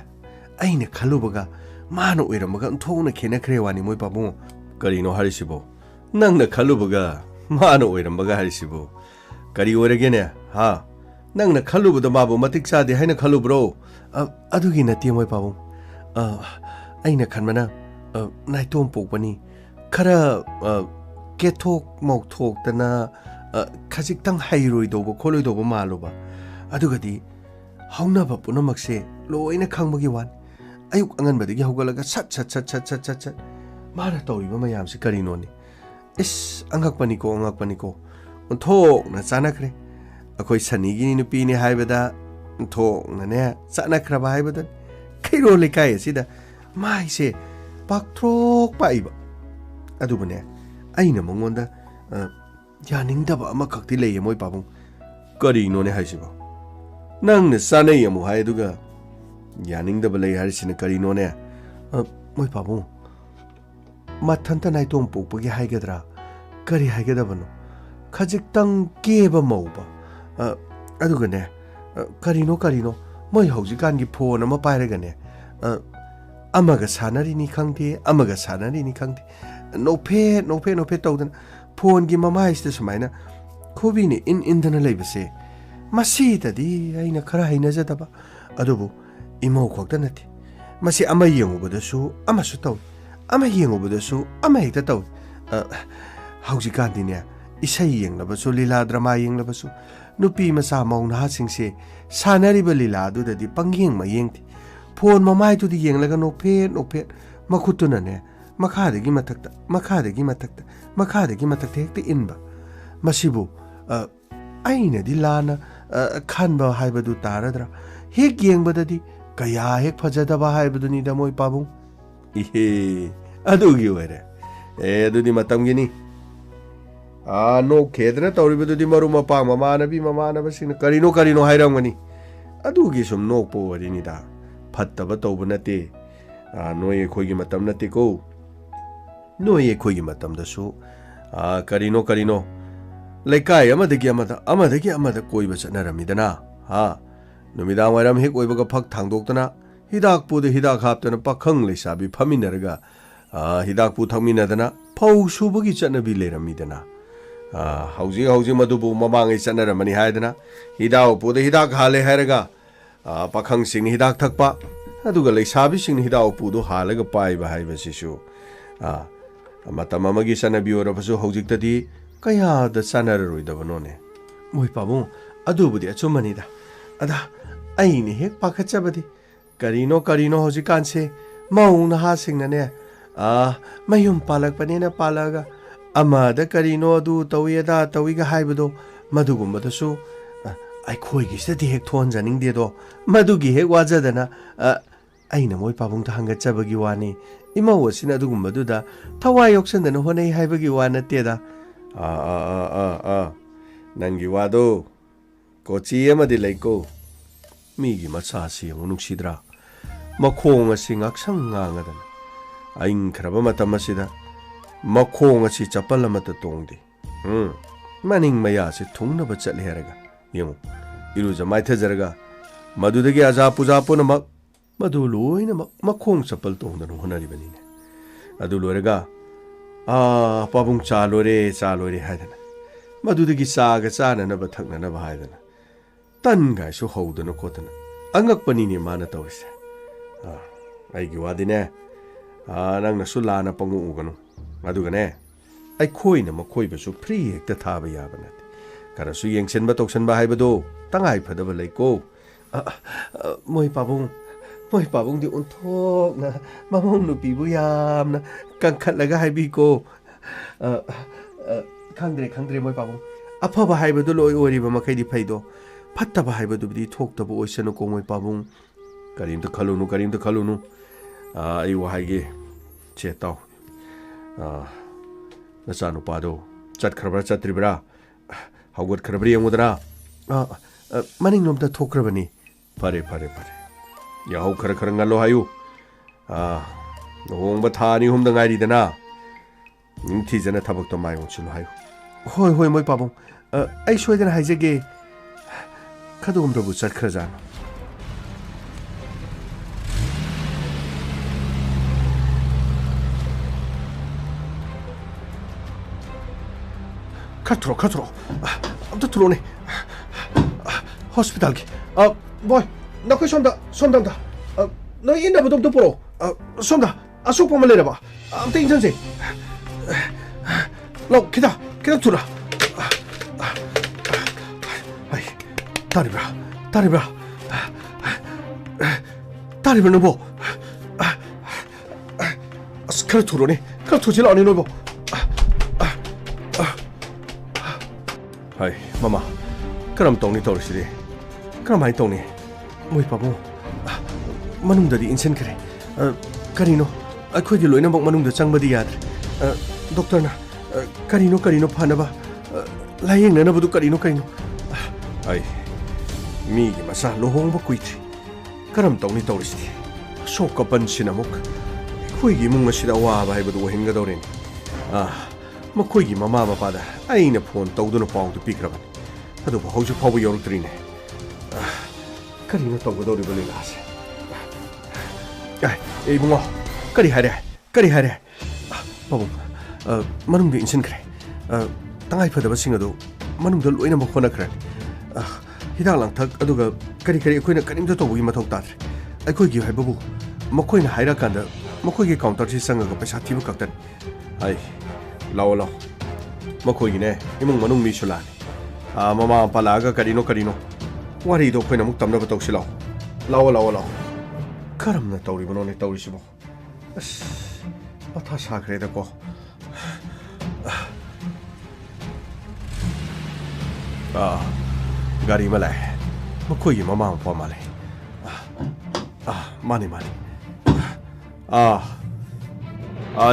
ꯑꯩꯅ ꯈꯜꯂꯨꯕꯒ ꯃꯥꯅ ꯑꯣꯏꯔꯝꯕꯒ ꯊꯣꯛꯅ ꯈꯦꯠꯅꯈ꯭ꯔꯦ ꯋꯥꯅꯤ ꯃꯣꯏ ꯄꯥꯕꯨꯡ ꯀꯔꯤꯅꯣ ꯍꯥꯏꯔꯤꯁꯤꯕꯣ ꯅꯪꯅ ꯈꯜꯂꯨꯕꯒ ꯃꯥꯅ ꯑꯣꯏꯔꯝꯕꯒ ꯍꯥꯏꯔꯤꯁꯤꯕꯣ ꯀꯔꯤ ꯑꯣꯏꯔꯒꯦꯅꯦ ꯅꯪꯅ ꯈꯜꯂꯨꯕꯗ ꯃꯥꯕꯨ ꯃꯇꯤꯛ ꯆꯥꯗꯦ ꯍꯥꯏꯅ ꯈꯜꯂꯨꯕ꯭ꯔꯣ ꯑꯗꯨꯒꯤ ꯅꯠꯇꯦ ꯃꯣꯏ ꯄꯥꯕꯨꯡ ꯑꯩꯅ ꯈꯟꯕꯅ ꯅꯥꯏꯇꯣꯝ ꯄꯣꯛꯄꯅꯤ ꯈꯔ ꯀꯦꯊꯣꯛ ꯃꯧꯊꯣꯛꯇꯅ ꯈꯖꯤꯛꯇꯪ ꯍꯩꯔꯣꯏꯗꯧꯕ ꯈꯣꯠꯂꯣꯏꯗꯧꯕ ꯃꯥꯜꯂꯨꯕ ꯑꯗꯨꯒꯗꯤ ꯍꯧꯅꯕ ꯄꯨꯝꯅꯃꯛꯁꯦ ꯂꯣꯏꯅ ꯈꯪꯕꯒꯤ ꯋꯥꯅꯤ ꯑꯌꯨꯛ ꯑꯉꯟꯕꯗꯒꯤ ꯍꯧꯒꯠꯂꯒ ꯁꯠ ꯃꯥꯅ ꯇꯧꯔꯤꯕ ꯃꯌꯥꯝꯁꯤ ꯀꯔꯤꯅꯣꯅꯤ ꯑꯉꯛꯄꯅꯤꯀꯣ ꯑꯣꯟꯊꯣꯛꯅ ꯆꯥꯅꯈ꯭ꯔꯦ ꯑꯩꯈꯣꯏ ꯁꯅꯤꯒꯤ ꯅꯨꯄꯤꯅꯤ ꯍꯥꯏꯕꯗ ꯑꯣꯟꯊꯣꯛꯅꯅꯦ ꯆꯠꯅꯈ꯭ꯔꯕ ꯍꯥꯏꯕꯗꯨꯅꯤ ꯈꯩꯔꯣꯜ ꯂꯩꯀꯥꯏ ꯑꯁꯤꯗ ꯃꯥꯏꯁꯦ ꯄꯥꯛꯊꯣꯛ ꯄꯥꯛꯏꯕ ꯑꯗꯨꯕꯨꯅꯦ ꯑꯩꯅ ꯃꯉꯣꯟꯗ ꯌꯥꯅꯤꯡꯗꯕ ꯑꯃꯈꯛꯇꯤ ꯂꯩꯌꯦ ꯃꯣꯏ ꯄꯥꯕꯨꯡ ꯀꯔꯤꯅꯣꯅꯦ ꯍꯥꯏꯁꯤꯕꯣ ꯅꯪꯅ ꯆꯥꯅꯩ ꯑꯃꯨꯛ ꯍꯥꯏ ꯑꯗꯨꯒ ꯌꯥꯅꯤꯡꯗꯕ ꯂꯩ ꯍꯥꯏꯔꯤꯁꯤꯅ ꯀꯔꯤꯅꯣꯅꯦ ꯃꯣꯏ ꯄꯥꯕꯨꯡ ꯃꯊꯟꯇ ꯅꯥꯏꯇꯣꯝ ꯄꯣꯛꯄꯒꯤ ꯍꯥꯏꯒꯗ꯭ꯔꯥ ꯀꯔꯤ ꯍꯥꯏꯒꯗꯕꯅꯣ ꯈꯖꯤꯛꯇꯪ ꯀꯦꯕ ꯃꯧꯕ ꯑꯗꯨꯒꯅꯦ ꯀꯔꯤꯅꯣ ꯃꯣꯏ ꯍꯧꯖꯤꯛꯀꯥꯟꯒꯤ ꯐꯣꯟ ꯑꯃ ꯄꯥꯏꯔꯒꯅꯦ ꯑꯃꯒ ꯁꯥꯟꯅꯔꯤꯅꯤ ꯈꯪꯗꯦ ꯅꯣꯛꯐꯦꯠ ꯇꯧꯗꯅ ꯐꯣꯟꯒꯤ ꯃꯃꯥꯏꯁꯤꯗ ꯁꯨꯃꯥꯏꯅ ꯈꯨꯕꯤꯅ ꯏꯟꯗꯅ ꯂꯩꯕꯁꯦ ꯃꯁꯤꯗꯗꯤ ꯑꯩꯅ ꯈꯔ ꯍꯩꯅꯖꯗꯕ ꯑꯗꯨꯕꯨ ꯏꯃꯧ ꯈꯛꯇ ꯅꯠꯇꯦ ꯃꯁꯤ ꯑꯃ ꯌꯦꯡꯉꯨꯕꯗꯁꯨ ꯑꯃꯁꯨ ꯇꯧꯏ ꯑꯃ ꯌꯦꯡꯉꯨꯕꯗꯁꯨ ꯑꯃ ꯍꯦꯛꯇ ꯇꯧꯏ ꯍꯧꯖꯤꯛꯀꯥꯟꯗꯤꯅꯦ ꯏꯁꯩ ꯌꯦꯡꯂꯕꯁꯨ ꯂꯤꯂꯥ ꯗ꯭ꯔꯃꯥ ꯌꯦꯡꯂꯕꯁꯨ ꯅꯨꯄꯤ ꯃꯆꯥ ꯃꯧ ꯅꯍꯥꯁꯤꯡꯁꯦ ꯁꯥꯟꯅꯔꯤꯕ ꯂꯤꯂꯥ ꯑꯗꯨꯗꯗꯤ ꯄꯪꯌꯦꯡ ꯃꯌꯦꯡꯗꯦ ꯐꯣꯟ ꯃꯃꯥꯏꯗꯨꯗꯤ ꯌꯦꯡꯂꯒ ꯅꯣꯛꯐꯦꯠ ꯃꯈꯨꯠꯇꯨꯅꯅꯦ ꯃꯈꯥꯗꯒꯤ ꯃꯊꯛꯇ ꯍꯦꯛꯇ ꯏꯟꯕ ꯃꯁꯤꯕꯨ ꯑꯩꯅꯗꯤ ꯂꯥꯟꯅ ꯈꯟꯕ ꯍꯥꯏꯕꯗꯨ ꯇꯥꯔꯗ꯭ꯔꯥ ꯍꯦꯛ ꯌꯦꯡꯕꯗꯗꯤ ꯀꯌꯥ ꯍꯦꯛ ꯐꯖꯗꯕ ꯍꯥꯏꯕꯗꯨꯅꯤꯗ ꯃꯣꯏ ꯄꯥꯕꯨꯡ ꯑꯗꯨꯒꯤ ꯑꯣꯏꯔꯦ ꯑꯗꯨꯗꯤ ꯃꯇꯝꯒꯤꯅꯤ ꯅꯣꯛꯈꯦꯗꯅ ꯇꯧꯔꯤꯕꯗꯨꯗꯤ ꯃꯔꯨꯞ ꯃꯄꯥꯡ ꯃꯃꯥꯟꯅꯕꯁꯤꯡꯅ ꯀꯔꯤꯅꯣ ꯍꯥꯏꯔꯝꯒꯅꯤ ꯑꯗꯨꯒꯤ ꯁꯨꯝ ꯅꯣꯛꯄ ꯑꯣꯏꯔꯤꯅꯤꯗ ꯐꯠꯇꯕ ꯇꯧꯕ ꯅꯠꯇꯦ ꯅꯣꯏ ꯑꯩꯈꯣꯏꯒꯤ ꯃꯇꯝ ꯅꯠꯇꯦꯀꯣ ꯅꯣꯏ ꯑꯩꯈꯣꯏꯒꯤ ꯃꯇꯝꯗꯁꯨ ꯀꯔꯤꯅꯣ ꯂꯩꯀꯥꯏ ꯑꯃꯗꯒꯤ ꯑꯃꯗ ꯀꯣꯏꯕ ꯆꯠꯅꯔꯝꯃꯤꯗꯅ ꯅꯨꯃꯤꯗꯥꯡ ꯋꯥꯏꯔꯝ ꯍꯦꯛ ꯑꯣꯏꯕꯒ ꯐꯛ ꯊꯥꯡꯗꯣꯛꯇꯅ ꯍꯤꯗꯥꯛꯄꯨꯗ ꯍꯤꯗꯥꯛ ꯍꯥꯞꯇꯅ パꯈꯪ ꯂꯩꯁꯥꯕꯤ ꯐꯝꯃꯤꯟꯅꯔꯒ ꯍꯤꯗꯥꯛꯄꯨ ꯊꯛꯃꯤꯟꯅꯗꯅ ꯐꯧ ꯁꯨꯕꯒꯤ ꯆꯠꯅꯕꯤ ꯂꯩꯔꯝꯃꯤꯗꯅ ꯍꯧꯖꯤꯛ ꯃꯗꯨꯕꯨ ꯃꯃꯥꯡꯉꯩ ꯆꯠꯅꯔꯝꯃꯅꯤ ꯍꯥꯏꯗꯅ ꯍꯤꯗꯥꯛꯄꯨꯗ ꯍꯤꯗꯥꯛ ꯍꯥꯜꯂꯦ ꯍꯥꯏꯔꯒ ꯄꯥꯈꯪꯁꯤꯡꯅ ꯍꯤꯗꯥꯛ ꯊꯛꯄ ꯑꯗꯨꯒ ꯂꯩꯁꯥꯕꯤꯁꯤꯡꯅ ꯍꯤꯗꯥꯛ ꯎꯄꯨꯗꯣ ꯍꯥꯜꯂꯒ ꯄꯥꯏꯕ ꯍꯥꯏꯕꯁꯤꯁꯨ ꯃꯇꯝ ꯑꯃꯒꯤ ꯆꯠꯅꯕꯤ ꯑꯣꯏꯔꯕꯁꯨ ꯍꯧꯖꯤꯛꯇꯗꯤ ꯀꯌꯥꯗ ꯆꯥꯟꯅꯔꯔꯣꯏꯗꯕꯅꯣꯅꯦ ꯃꯣꯏ ꯄꯥꯕꯨꯡ ꯑꯗꯨꯕꯨꯗꯤ ꯑꯆꯨꯝꯕꯅꯤꯗ ꯑꯗ ꯑꯩꯅ ꯍꯦꯛ ꯄꯥꯈꯠꯆꯕꯗꯤ ꯀꯔꯤꯅꯣ ꯍꯧꯖꯤꯛꯀꯥꯟꯁꯦ ꯃꯧ ꯅꯍꯥꯁꯤꯡꯅꯅꯦ ꯃꯌꯨꯝ ꯄꯥꯜꯂꯛꯄꯅꯦꯅ ꯄꯥꯜꯂꯛꯑꯒ ꯑꯃꯗ ꯀꯔꯤꯅꯣ ꯑꯗꯨ ꯇꯧꯏ ꯑꯗꯥ ꯇꯧꯏꯒ ꯍꯥꯏꯕꯗꯣ ꯃꯗꯨꯒꯨꯝꯕꯗꯁꯨ ꯑꯩꯈꯣꯏꯒꯤꯁꯤꯗꯗꯤ ꯍꯦꯛ ꯊꯣꯛꯍꯟꯖꯅꯤꯡꯗꯦꯗꯣ ꯃꯗꯨꯒꯤ ꯍꯦꯛ ꯋꯥꯖꯗꯅ ꯑꯩꯅ ꯃꯣꯏ ꯄꯥꯕꯨꯡꯗ ꯍꯪꯒꯠꯆꯕꯒꯤ ꯋꯥꯅꯤ ꯏꯃꯧ ꯑꯁꯤꯅ ꯑꯗꯨꯒꯨꯝꯕꯗꯨꯗ ꯊꯋꯥꯏ ꯌꯥꯎꯁꯟꯗꯅ ꯍꯣꯠꯅꯩ ꯍꯥꯏꯕꯒꯤ ꯋꯥ ꯅꯠꯇꯦꯗ ꯅꯪꯒꯤ ꯋꯥꯗꯣ ꯀꯣꯆꯤ ꯑꯃꯗꯤ ꯂꯩꯀꯣ ꯃꯤꯒꯤ ꯃꯆꯥꯁꯤ ꯌꯦꯡꯉꯨ ꯅꯨꯡꯁꯤꯗ꯭ꯔꯥ ꯃꯈꯣꯡ ꯑꯁꯤ ꯉꯥꯛꯁꯪ ꯉꯥꯡꯉꯗꯅ ꯑꯏꯪꯈ꯭ꯔꯕ ꯃꯇꯝ ꯑꯁꯤꯗ ꯃꯈꯣꯡ ꯑꯁꯤ ꯆꯄꯜ ꯑꯃꯠꯇ ꯇꯣꯡꯗꯦ ꯃꯅꯤꯡ ꯃꯌꯥꯁꯤ ꯊꯨꯡꯅꯕ ꯆꯠꯂꯦ ꯍꯥꯏꯔꯒ ꯌꯦꯡꯉꯨ ꯏꯔꯨꯖ ꯃꯥꯏꯊꯖꯔꯒ ꯃꯗꯨꯗꯒꯤ ꯑꯖꯥ ꯄꯨꯖꯥ ꯄꯨꯝꯅꯃꯛ ꯃꯗꯨ ꯂꯣꯏꯅꯃꯛ ꯃꯈꯣꯡ ꯆꯄꯜ ꯇꯣꯡꯗꯅ ꯍꯣꯠꯅꯔꯤꯕꯅꯤꯅꯦ ꯑꯗꯨ ꯂꯣꯏꯔꯒ ꯄꯥꯕꯨꯡ ꯆꯥ ꯂꯣꯏꯔꯦ ꯍꯥꯏꯗꯅ ꯃꯗꯨꯗꯒꯤ ꯆꯥꯒ ꯆꯥꯅꯅꯕ ꯊꯛꯅꯅꯕ ꯍꯥꯏꯗꯅ ꯇꯟꯒꯥꯏꯁꯨ ꯍꯧꯗꯅ ꯈꯣꯠꯇꯅ ꯑꯉꯛꯄꯅꯤꯅꯦ ꯃꯥꯅ ꯇꯧꯔꯤꯁꯦ ꯑꯩꯒꯤ ꯋꯥꯗꯤꯅꯦ ꯅꯪꯅꯁꯨ ꯂꯥꯟꯅ ꯄꯪꯎ ꯎꯒꯅꯨ ꯑꯗꯨꯒꯅꯦ ꯑꯩꯈꯣꯏꯅ ꯃꯈꯣꯏꯕꯨꯁꯨ ꯐ꯭ꯔꯤ ꯍꯦꯛꯇ ꯊꯥꯕ ꯌꯥꯕ ꯅꯠꯇꯦ ꯈꯔꯁꯨ ꯌꯦꯡꯁꯤꯟꯕ ꯇꯧꯁꯟꯕ ꯍꯥꯏꯕꯗꯣ ꯇꯉꯥꯏ ꯐꯗꯕ ꯂꯩꯀꯣ ꯃꯣꯏ ꯄꯥꯕꯨꯡꯗꯤ ꯑꯣꯟꯊꯣꯛꯅ ꯃꯃꯧ ꯅꯨꯄꯤꯕꯨ ꯌꯥꯝꯅ ꯀꯟꯈꯠꯂꯒ ꯍꯥꯏꯕꯤꯀꯣ ꯈꯪꯗ꯭ꯔꯦ ꯃꯣꯏ ꯄꯥꯕꯨꯡ ꯑꯐꯕ ꯍꯥꯏꯕꯗꯨ ꯂꯣꯏ ꯑꯣꯏꯔꯤꯕ ꯃꯈꯩꯗꯤ ꯐꯩꯗꯣ ꯐꯠꯇꯕ ꯍꯥꯏꯕꯗꯨꯕꯨꯗꯤ ꯊꯣꯛꯇꯕ ꯑꯣꯏꯁꯅꯨꯀꯣ ꯃꯣꯏ ꯄꯥꯕꯨꯡ ꯀꯔꯤꯝꯇ ꯈꯜꯂꯨꯅꯨ ꯑꯩ ꯋꯥꯍꯩꯒꯦ ꯆꯦ ꯇꯥꯎ ꯅꯆꯥꯅꯨꯄꯥꯗꯣ ꯆꯠꯈ꯭ꯔꯕ꯭ꯔꯥ ꯆꯠꯇ꯭ꯔꯤꯕ꯭ꯔꯥ ꯍꯧꯒꯠꯈ꯭ꯔꯕ꯭ꯔꯥ ꯌꯦꯡꯉꯨꯗꯅ ꯃꯅꯤꯡꯂꯣꯝꯗ ꯊꯣꯛꯈ꯭ꯔꯕꯅꯤ ꯐꯔꯦ ꯌꯥꯍꯧ ꯈꯔ ꯉꯜꯂꯣ ꯍꯥꯏꯌꯨ ꯂꯨꯍꯣꯡꯕ ꯊꯥ 2-3ꯗ ꯉꯥꯏꯔꯤꯗꯅ ꯅꯤꯡꯊꯤꯖꯅ ꯊꯕꯛꯇꯣ ꯃꯥꯏ ꯑꯣꯟꯁꯤꯜꯂꯨ ꯍꯥꯏꯌꯨ ꯍꯣꯏ ꯃꯣꯏ ꯄꯥꯕꯨꯡ ꯑꯩ ꯁꯣꯏꯗꯅ ꯍꯥꯏꯖꯒꯦ ꯀꯗꯣꯝꯗꯕꯨ ꯆꯠꯈ꯭ꯔꯖꯥꯠꯅꯣ ꯈꯔ ꯊꯨꯔꯣ ꯑꯝꯇ ꯊꯨꯔꯣꯅꯦ ꯍꯣꯁꯄꯤꯇꯥꯜꯒꯤ ꯕꯣꯏ ꯅꯈꯣꯏ ꯁꯣꯝꯗ ꯑꯝꯇ ꯅꯣꯏ ꯏꯟꯅꯕꯗꯣ ꯑꯝꯇ ꯄꯨꯔꯛꯑꯣ ꯁꯣꯝꯗ ꯑꯁꯣꯛꯄ ꯑꯃ ꯂꯩꯔꯕ ꯑꯝꯇ ꯏꯟꯖꯟꯁꯦ ꯂꯧ ꯈꯤꯇꯪ ꯊꯨꯔ ꯇꯥꯔꯤꯕ꯭ꯔꯥ ꯅꯪꯕꯣ ꯑꯁ ꯈꯔ ꯊꯨꯔꯣꯅꯦ ꯈꯔ ꯊꯨꯖꯤꯜꯂꯛꯑꯣꯅꯦ ꯅꯣꯏꯕꯣ ꯍꯥꯏ ꯃꯃꯥ ꯀꯔꯝ ꯇꯧꯅꯤ ꯇꯧꯔꯤꯁꯤꯗꯤ ꯀꯔꯝꯍꯥꯏꯅ ꯇꯧꯅꯤ ꯃꯣꯏ ꯄꯥꯕꯨꯡ ꯃꯅꯨꯡꯗꯗꯤ ꯏꯟꯁꯤꯟꯈ꯭ꯔꯦ ꯀꯔꯤꯅꯣ ꯑꯩꯈꯣꯏꯗꯤ ꯂꯣꯏꯅꯃꯛ ꯃꯅꯨꯡꯗ ꯆꯪꯕꯗꯤ ꯌꯥꯗ꯭ꯔꯦ ꯗꯣꯛꯇꯔꯅ ꯀꯔꯤꯅꯣ ꯐꯅꯕ ꯂꯥꯌꯦꯡꯅꯅꯕꯗꯨ ꯀꯔꯤꯅꯣ ꯑꯩ ꯃꯤꯒꯤ ꯃꯆꯥ ꯂꯨꯍꯣꯡꯕ ꯀꯨꯏꯗ꯭ꯔꯤ ꯀꯔꯝ ꯇꯧꯅꯤ ꯇꯧꯔꯤꯁꯤꯗꯤ ꯑꯁꯣꯛ ꯑꯄꯟꯁꯤꯅ ꯑꯃꯨꯛ ꯑꯩꯈꯣꯏꯒꯤ ꯏꯃꯨꯡ ꯑꯁꯤꯗ ꯑꯋꯥꯕ ꯍꯥꯏꯕꯗꯨ ꯑꯣꯏꯍꯟꯒꯗꯧꯔꯤꯅꯤ ꯃꯈꯣꯏꯒꯤ ꯃꯃꯥ ꯃꯄꯥꯗ ꯑꯩꯅ ꯐꯣꯟ ꯇꯧꯗꯨꯅ ꯄꯥꯎꯗꯨ ꯄꯤꯈ꯭ꯔꯕꯅꯤ ꯑꯗꯨꯕꯨ ꯍꯧꯖꯤꯛ ꯐꯥꯎꯕ ꯌꯧꯔꯛꯇ꯭ꯔꯤꯅꯦ ꯀꯔꯤꯅꯣ ꯇꯧꯒꯗꯧꯔꯤꯕ ꯂꯤꯂꯥꯁꯦ ꯏꯕꯨꯡꯉꯣ ꯀꯔꯤ ꯍꯥꯏꯔꯦ ꯄꯥꯕꯨꯡ ꯃꯅꯨꯡꯗ ꯏꯟꯁꯤꯟꯈ꯭ꯔꯦ ꯇꯉꯥꯏ ꯐꯗꯕꯁꯤꯡ ꯑꯗꯨ ꯃꯅꯨꯡꯗ ꯂꯣꯏꯅꯃꯛ ꯍꯣꯠꯅꯈ꯭ꯔꯅꯤ ꯍꯤꯗꯥꯛ ꯂꯥꯡꯊꯛ ꯑꯗꯨꯒ ꯀꯔꯤ ꯑꯩꯈꯣꯏꯅ ꯀꯔꯤꯝꯇ ꯇꯧꯕꯒꯤ ꯃꯊꯧ ꯇꯥꯗ꯭ꯔꯦ ꯑꯩꯈꯣꯏꯒꯤ ꯍꯥꯏꯕꯕꯨ ꯃꯈꯣꯏꯅ ꯍꯥꯏꯔꯀꯥꯟꯗ ꯃꯈꯣꯏꯒꯤ ꯀꯥꯎꯟꯇꯔꯁꯤ ꯆꯪꯉꯒ ꯄꯩꯁꯥ ꯊꯤꯕ ꯈꯛꯇꯅꯤ ꯂꯥꯛꯑꯣ ꯃꯈꯣꯏꯒꯤꯅꯦ ꯏꯃꯨꯡ ꯃꯅꯨꯡ ꯃꯤꯁꯨ ꯂꯥꯛꯑꯅꯤ ꯃꯃꯥ ꯃꯄꯥ ꯂꯥꯛꯑꯒ ꯀꯔꯤꯅꯣ ꯋꯥꯔꯤꯗꯣ ꯑꯩꯈꯣꯏꯅ ꯑꯃꯨꯛ ꯇꯝꯅꯕ ꯇꯧꯁꯤ ꯂꯥꯛꯑꯣ ꯀꯔꯝꯅ ꯇꯧꯔꯤꯕꯅꯣꯅꯦ ꯇꯧꯔꯤꯁꯤꯕꯣ ꯑꯁ ꯃꯊꯥ ꯁꯥꯈ꯭ꯔꯦꯗꯀꯣ ꯒꯥꯔꯤ ꯑꯃ ꯂꯥꯛꯑꯦ ꯃꯈꯣꯏꯒꯤ ꯃꯃꯥ ꯃꯄꯥ ꯃꯥꯜꯂꯦ ꯃꯥꯅꯤ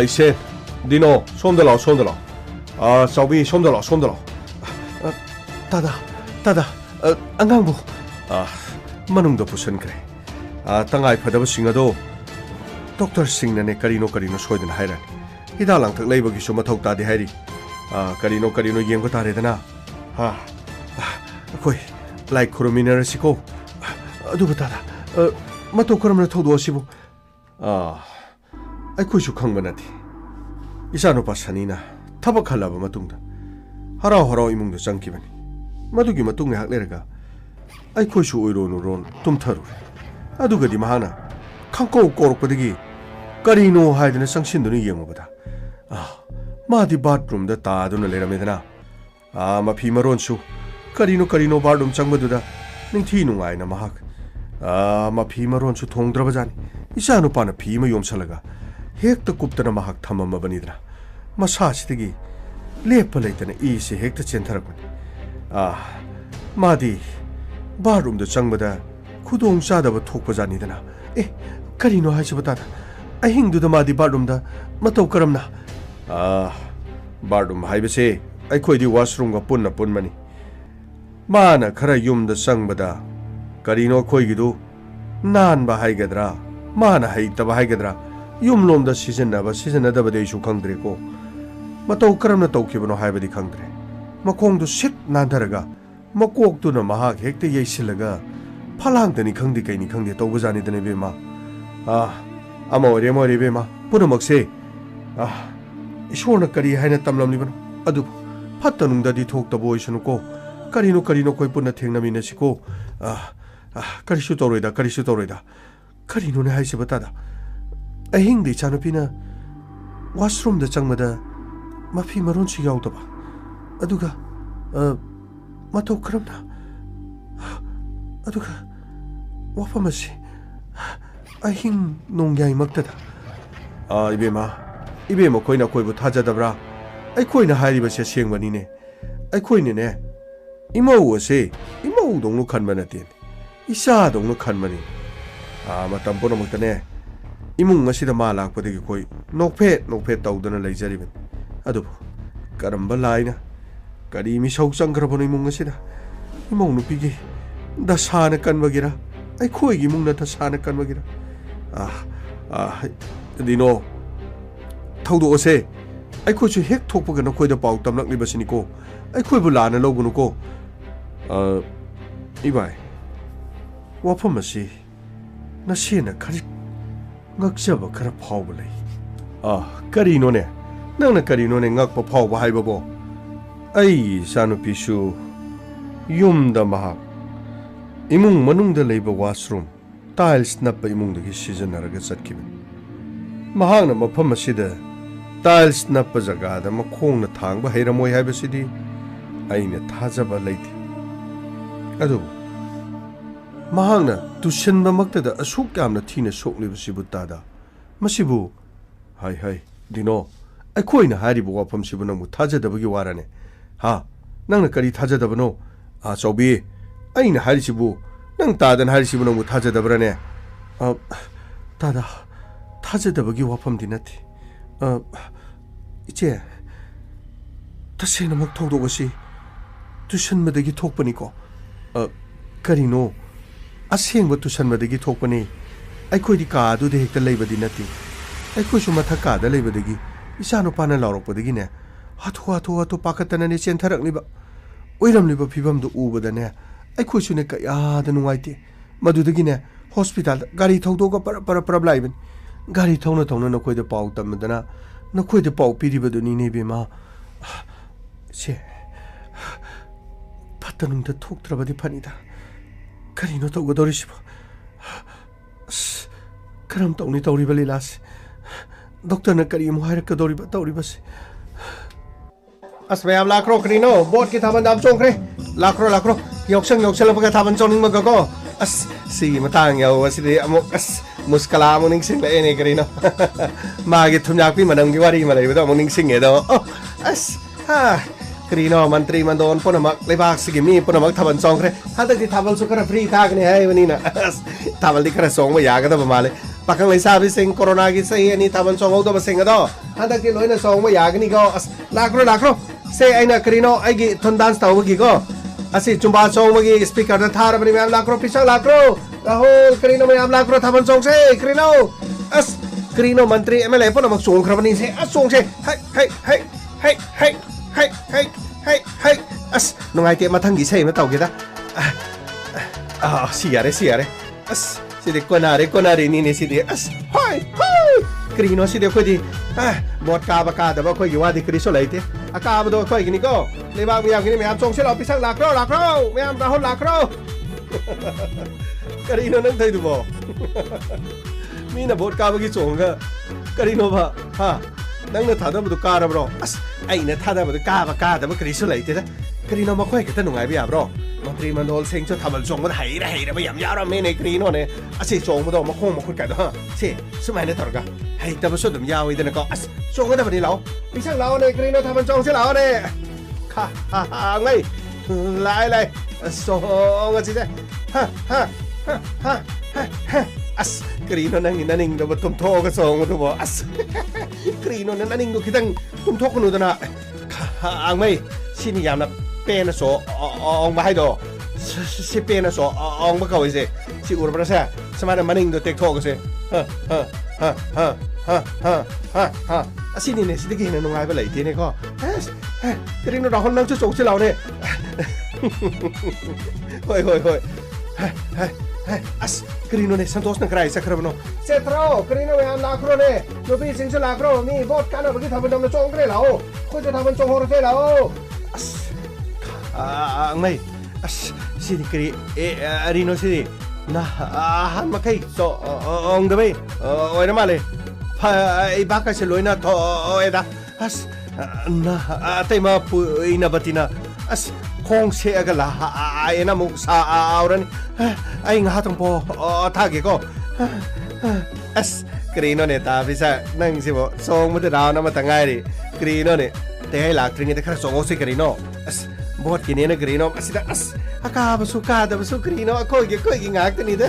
ꯏꯁꯦ ꯗꯤꯅꯣ ꯁꯣꯝꯗ ꯂꯥꯛꯑꯣ ꯆꯥꯎꯕꯤ ꯁꯣꯝꯗ ꯂꯥꯛꯑꯣ ꯇꯥꯗꯥ ꯑꯉꯥꯡꯕꯨ ꯃꯅꯨꯡꯗ ꯄꯨꯁꯤꯟꯈ꯭ꯔꯦ ꯇꯉꯥꯏ ꯐꯗꯕꯁꯤꯡ ꯑꯗꯣ ꯗꯣꯛꯇꯔꯁꯤꯡꯅꯅꯦ ꯀꯔꯤꯅꯣ ꯁꯣꯏꯗꯅ ꯍꯥꯏꯔꯅꯤ ꯍꯤꯗꯥꯛ ꯂꯥꯡꯊꯛ ꯂꯩꯕꯒꯤꯁꯨ ꯃꯊꯧ ꯇꯥꯗꯦ ꯍꯥꯏꯔꯤ ꯀꯔꯤꯅꯣ ꯌꯦꯡꯕ ꯇꯥꯔꯦꯗꯅ ꯑꯩꯈꯣই ꯂꯥꯏ ꯈꯨꯔꯨꯝꯃꯤꯟꯅꯔꯁꯤꯀꯣ ꯑꯗꯨꯒ ꯇꯥꯗꯥ ꯃꯇꯧ ꯀꯔꯝꯅ ꯊꯧꯗꯣꯛ ꯑꯁꯤꯕꯨ ꯑꯩꯈꯣꯏꯁꯨ ꯈꯪꯕ ꯅꯠꯇꯦ ꯏꯆꯥꯅꯨꯄꯥ ꯁꯅꯤꯅ ꯊꯕꯛ ꯍꯜꯂꯕ ꯃꯇꯨꯡꯗ ꯍꯔꯥꯎ ꯏꯃꯨꯡꯗ ꯆꯪꯈꯤꯕꯅꯤ ꯃꯗꯨꯒꯤ ꯃꯇꯨꯡ ꯉꯥꯏꯍꯥꯛ ꯂꯩꯔꯒ ꯑꯩꯈꯣꯏꯁꯨ ꯑꯣꯏꯔꯣꯟ ꯇꯨꯝꯊꯔꯨꯔꯦ ꯑꯗꯨꯒꯗꯤ ꯃꯍꯥꯛꯅ ꯈꯪꯀꯧ ꯀꯧꯔꯛꯄꯗꯒꯤ ꯀꯔꯤꯅꯣ ꯍꯥꯏꯗꯅ ꯆꯪꯁꯤꯟꯗꯨꯅ ꯌꯦꯡꯉꯨꯕꯗ ꯃꯥꯗꯤ ꯕꯥꯠꯔꯨꯝꯗ ꯇꯥꯗꯨꯅ ꯂꯩꯔꯝꯃꯦꯗꯅ ꯃꯐꯤ ꯃꯔꯣꯟꯁꯨ ꯀꯔꯤꯅꯣ ꯕꯥꯠꯔꯨꯝ ꯆꯪꯕꯗꯨꯗ ꯅꯤꯡꯊꯤ ꯅꯨꯡꯉꯥꯏꯅ ꯃꯍꯥꯛ ꯃꯐꯤ ꯃꯔꯣꯟꯁꯨ ꯊꯣꯡꯗ꯭ꯔꯕꯖꯥꯠꯅꯤ ꯏꯆꯥꯅꯨꯄꯥꯅ ꯐꯤ ꯑꯃ ꯌꯣꯝꯁꯜꯂꯒ ꯍꯦꯛꯇ ꯀꯨꯞꯇꯅ ꯃꯍꯥꯛ ꯊꯝꯃꯝꯃꯕꯅꯤꯗꯅ ꯃꯁꯥꯁꯤꯗꯒꯤ ꯂꯦꯞꯄ ꯂꯩꯇꯅ ꯏꯁꯦ ꯍꯦꯛꯇ ꯆꯦꯟꯊꯔꯛꯄꯅꯤ ꯃꯥꯗꯤ ꯕꯥꯠꯔꯨꯝꯗ ꯆꯪꯕꯗ ꯈꯨꯗꯣꯡ ꯆꯥꯗꯕ ꯊꯣꯛꯄꯖꯥꯠꯅꯤꯗꯅ ꯀꯔꯤꯅꯣ ꯍꯥꯏꯁꯤꯕ ꯇꯥꯗ ꯑꯍꯤꯡꯗꯨꯗ ꯃꯥꯗꯤ ꯕꯥꯠꯔꯨꯝꯗ ꯃꯇꯧ ꯀꯔꯝꯅ ꯕꯥꯠꯔꯨꯝ ꯍꯥꯏꯕꯁꯦ ꯑꯩꯈꯣꯏꯗꯤ ꯋꯥꯁꯔꯨꯝꯒ ꯄꯨꯟꯅ ꯄꯨꯟꯕꯅꯤ ꯃꯥꯅ ꯈꯔ ꯌꯨꯝꯗ ꯆꯪꯕꯗ ꯀꯔꯤꯅꯣ ꯑꯩꯈꯣꯏꯒꯤꯗꯨ ꯅꯥꯟꯕ ꯍꯥꯏꯒꯗ꯭ꯔꯥ ꯃꯥꯅ ꯍꯩꯇꯕ ꯍꯥꯏꯒꯗ꯭ꯔꯥ ꯌꯨꯝꯂꯣꯝꯗ ꯁꯤꯖꯤꯟꯅꯗꯕꯗꯤ ꯑꯩꯁꯨ ꯈꯪꯗ꯭ꯔꯦꯀꯣ ꯃꯇꯧ ꯀꯔꯝꯅ ꯇꯧꯈꯤꯕꯅꯣ ꯍꯥꯏꯕꯗꯤ ꯈꯪꯗ꯭ꯔꯦ ꯃꯈꯣꯡꯗꯨ ꯁꯤꯠ ꯅꯥꯟꯊꯔꯒ ꯃꯀꯣꯛꯇꯨꯅ ꯃꯍꯥꯛ ꯍꯦꯛꯇ ꯌꯩꯁꯤꯜꯂꯒ ꯐꯂꯥꯡꯗꯅꯤ ꯈꯪꯗꯦ ꯀꯩꯅꯤ ꯈꯪꯗꯦ ꯇꯧꯕꯖꯥꯠꯅꯤꯗꯅ ꯏꯕꯦꯝꯃ ꯑꯃ ꯑꯣꯏꯔꯦ ꯏꯕꯦꯝꯃ ꯄꯨꯝꯅꯃꯛꯁꯦ ꯏꯁꯣꯔꯅ ꯀꯔꯤ ꯍꯥꯏꯅ ꯇꯝꯂꯝꯂꯤꯕꯅꯣ ꯑꯗꯨꯕꯨ ꯐꯠꯇ ꯅꯨꯡꯗꯗꯤ ꯊꯣꯛꯇꯕ ꯑꯣꯏꯁꯅꯨꯀꯣ ꯀꯔꯤꯅꯣ ꯑꯩꯈꯣꯏ ꯄꯨꯟꯅ ꯊꯦꯡꯅꯃꯤꯟꯅꯁꯤꯀꯣ ꯀꯔꯤꯁꯨ ꯇꯧꯔꯣꯏꯗ ꯀꯔꯤꯅꯣꯅꯦ ꯍꯥꯏꯁꯤꯕ ꯇꯥꯗ ꯑꯍꯤꯡꯗ ꯏꯆꯥꯅꯨꯄꯤꯅ ꯋꯥꯁꯔꯨꯝꯗ ꯆꯪꯕꯗ ꯃꯐꯤ ꯃꯔꯣꯟꯁꯨ ꯌꯥꯎꯗꯕ ꯑꯗꯨꯒ ꯃꯇꯧ ꯀꯔꯝꯅ ꯑꯗꯨꯒ ꯋꯥꯐꯝ ꯑꯁꯤ ꯑꯍꯤꯡ ꯅꯣꯡꯌꯥꯏꯃꯛꯇꯗ 이베마 ꯑꯩꯈꯣꯏꯅ ꯑꯩꯈꯣꯏꯕꯨ ꯊꯥꯖꯗꯕ꯭ꯔꯥ ꯑꯩꯈꯣꯏꯅ ꯍꯥꯏꯔꯤꯕꯁꯦ ꯑꯁꯦꯡꯕꯅꯤꯅꯦ ꯑꯩꯈꯣꯏꯅꯅꯦ ꯏꯃꯧ ꯑꯁꯦ ꯏꯃꯧꯗꯧꯅ ꯈꯟꯕ ꯅꯠꯇꯦ ꯏꯆꯥꯗꯧꯅ ꯈꯟꯕꯅꯤ ꯃꯇꯝ ꯄꯨꯝꯅꯃꯛꯇꯅꯦ ꯏꯃꯨꯡ ꯑꯁꯤꯗ ꯃꯥ ꯂꯥꯛꯄꯗꯒꯤ ꯑꯩꯈꯣꯏ ꯅꯣꯛꯐꯦꯠ ꯇꯧꯗꯨꯅ ꯂꯩꯖꯔꯤꯕꯅꯤ ꯑꯗꯨꯕꯨ ꯀꯔꯝꯕ ꯂꯥꯏꯅ ꯀꯔꯤ ꯃꯤꯁꯧ ꯆꯪꯈ꯭ꯔꯕꯅꯣ ꯏꯃꯨꯡ ꯑꯁꯤꯗ ꯏꯃꯧ ꯅꯨꯄꯤꯒꯤ ꯗꯁꯥꯅ ꯀꯟꯕꯒꯤꯔ ꯑꯩꯈꯣꯏꯒꯤ ꯏꯃꯨꯡꯅ ꯗꯁꯥꯅ ꯀꯟꯕꯒꯤꯔ ꯗꯤꯅꯣ ꯊꯧꯗꯣꯛ ꯑꯁꯦ ꯑꯩꯈꯣꯏꯁꯨ ꯍꯦꯛ ꯊꯣꯛꯄꯒ ꯅꯈꯣꯏꯗ ꯄꯥꯎ ꯇꯝꯂꯛꯂꯤꯕꯁꯤꯅꯤꯀꯣ ꯑꯩꯈꯣꯏꯕꯨ ꯂꯥꯟꯅ ꯂꯧꯒꯅꯨꯀꯣ 이봐이 와ꯐꯝ ꯑꯁꯤ ꯅꯁꯦꯅ ꯈꯔ ꯉꯛꯆꯕ ꯈꯔ ꯐꯥꯎꯕ ꯂꯩ ꯀꯔꯤꯅꯣꯅꯦ ꯅꯪꯅ ꯀꯔꯤꯅꯣꯅꯦ ꯉꯛꯄ ꯐꯥꯎꯕ ꯍꯥꯏꯕꯕꯣ ꯑꯩ ꯏꯆꯥꯅꯨꯄꯤꯁꯨ ꯌꯨꯝꯗ ꯃꯍꯥꯛ ꯏꯃꯨꯡ ꯃꯅꯨꯡꯗ ꯂꯩꯕ ꯋꯥꯁꯔꯨꯝ ꯇꯥꯏꯜꯁ ꯅꯞꯄ ꯏꯃꯨꯡꯗꯒꯤ ꯁꯤꯖꯤꯟꯅꯔꯒ ꯆꯠꯈꯤꯕꯅꯤ ꯃꯍꯥꯛꯅ ꯃꯐꯝ ꯑꯁꯤꯗ ꯇꯥꯏꯜꯁ ꯅꯞꯄ ꯖꯒꯥꯗ ꯃꯈꯣꯡꯅ ꯊꯥꯡꯕ ꯍꯩꯔꯝꯃꯣꯏ ꯍꯥꯏꯕꯁꯤꯗꯤ ꯑꯩꯅ ꯊꯥꯖꯕ ꯂꯩꯇꯦ ꯑꯗꯨꯕꯨ ꯃꯍꯥꯛꯅ ꯇꯨꯁꯟꯕꯃꯛꯇꯗ ꯑꯁꯨꯛ ꯌꯥꯝꯅ ꯊꯤꯅ ꯁꯣꯛꯂꯤꯕꯁꯤꯕꯨ ꯇꯥꯗ ꯃꯁꯤꯕꯨ ꯍꯥꯏ ꯗꯤꯅꯣ ꯑꯩꯈꯣꯏꯅ ꯍꯥꯏꯔꯤꯕ ꯋꯥꯐꯝꯁꯤꯕꯨ ꯅꯪꯕꯨ ꯊꯥꯖꯗꯕꯒꯤ ꯋꯥꯔꯅꯦ ꯅꯪꯅ ꯀꯔꯤ ꯊꯥꯖꯗꯕꯅꯣ ꯆꯧꯕꯤ ꯑꯩꯅ ꯍꯥꯏꯔꯤꯁꯤꯕꯨ ꯅꯪ ꯇꯥꯗꯅ ꯍꯥꯏꯔꯤꯁꯤꯕꯨ ꯅꯪꯕꯨ ꯊꯥꯖꯗꯕ꯭ꯔꯅꯦ ꯇꯥꯗ ꯊꯥꯖꯗꯕꯒꯤ ꯋꯥꯐꯝꯗꯤ ꯅꯠꯇꯦ 이제 तसेनमक थौदोगसी तुसनबदगी थोकपनिको करिनो असेंगब तुसनबदगी थोकपनि अखोइदि कादुदे हेक्ता लेबदि नति अखोइसु मथा कादा लेबदगी इसानुपाना लाउरकपदगिने हाथो पाखतनने चेंथरकलिबा ओइरमलिबा फिबमदु उबदने अखोइसुने कयादा नुवाइते मदुदगिने हॉस्पिटल गाड़ी थौदोगा पर लाइबन गाड़ी थौना नखोइदा पाउ तमदना नखोइदा पाउ पिरिबदुनि बेमा से फतनुंदा थोक्त्रबदि फनिदा करिनो तौगदोरिसिबो करम तौनी तौरिबा लीलास डॉक्टर ने करी मुहायरकदोरिबा तौरिबसे असमयाम लाखरो करिनो बोट की थाबन दाम चोंखरे लाखरो योक्सलबगा थाबन चोनिंगमगको अस सी मतांग याव असिदे अमुक अस मुस्कला मुनिंग सिंगलेने करिनो मागे थुमयाकपि मनंगी वारी मलैबदो मुनिंग सिंगेदो अस करिनो मंत्री मंदोन पुनमक लेबाक सिगे मी पुनमक थाबन चोंखरे हदकि थाबल सु खरा फ्री थागने हायबनिना थाबल दि खरा सोंग यागदब माले पाखंग लेसाबि सिंग कोरोना की सही अनि थाबन सोंगौदब सिंगदो हदकि लोइना सोंग यागनि गो अस लाखरो से आइना करिनो आइगी थुन डांस तावगी गो असी चुम्बा चोंगमगी स्पीकर द थारबनि मैम लाखरो पिसा लाखरो राहुल करिनो मैम लाखरो थाबन चोंगसे करिनो अस करिनो मंत्री एमएलए पुनमक सोंखरबनि से अस सोंगसे हाय अस नुंगाइते मथंगी सही में तौगेदा सियारे अस सिदे कोनारे नी ने सिदे अस हाय करिनो सिदे खोदि बोट का दबा खोगी वादी करिसो लाइते अकाबदो खोगी निको लेबा मियाम गिनी मैम चोंगसे ला पिसा लाखरो मैम राहुल लाखरो करिनो नंग थैदुबो मीना बोट काबगी चोंगा करिनो बा नंगना थादबदु कारब्रो अस आइना थादबदु कादबा करिसो लाइतेदा करिनो मखोय खता नुंगाइबि याब्रो मंत्री मंडल सेंचो थाबल चोंगबद हाइरा याम यारो मेने करिनो ने असे चोंगबदो मखों मखुट कादो से सुमाइने तरगा हाइतबसो दम यावइदनको अस चोंगदबनि लाओ पिसंग लाओ ने करिनो थाबल चोंगसे लाओ ने खा ngै लाइ song at sida ha ha ha ha ha as krino nang inaning do tum thok song do bo as krino nang naning do kitang tum thok nu na ang mai sin yam na pen so ong ba hai do si pen so ong ba kau se si ur pra sa sama maning do tek thok se ha ha ha ha ha ha ha ha asini ne sidigi na nungai ba lai te ne ko krino da hon nang chu chok chi lao ne hoi hoi hoi as krino ne santos na krai sakra bano setro krino ya lakro ne no bi sing sa lakro mi bot kana ba ki thaban dom na chong kre lao ko te thaban chong hor te lao as ngai as sini kri rino sini na han ma kai so ong da bai oi na male pa ai ba ka se loina to oi da as na tai ma pu ina batina as khong se aga la ai na mu sa auran ai nga tong po ta ge ko as krino ne ta bisa nang si bo song mu da na ma ta ngai ri krino ne te hai lak tring de khar song o se krino as bot ki ne na krino as da as aka ba su ka da ba su krino ko gi ngak ta ni da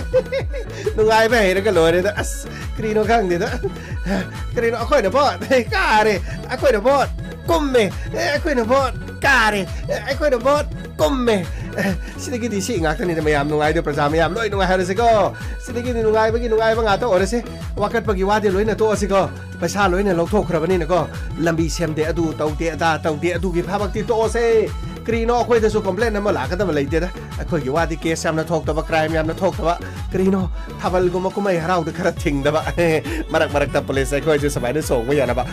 nu ngai ba he ra ka lo re da as krino khang de da krino khoi na bot ka re khoi na bot komme khoi na bot kare khoi na bot komme sidagi di si ngak ni mayam nungai do praja mayam loi nungai ha se ko sidagi ni nungai ba nga to ore se wakat pagi wadi loi na to se ko paisa loi na lok thok khrabani na ko lambi sem de adu tau de da tau de adu gi phabak ti to se krino khoi da su complain na ma la ka da lai de da khoi gi wadi ke sam na thok ta ba crime yam na thok ta ba krino thabal gu ma ku mai harau de khara thing da ba marak ta police khoi ju sabai de song ma ya na ba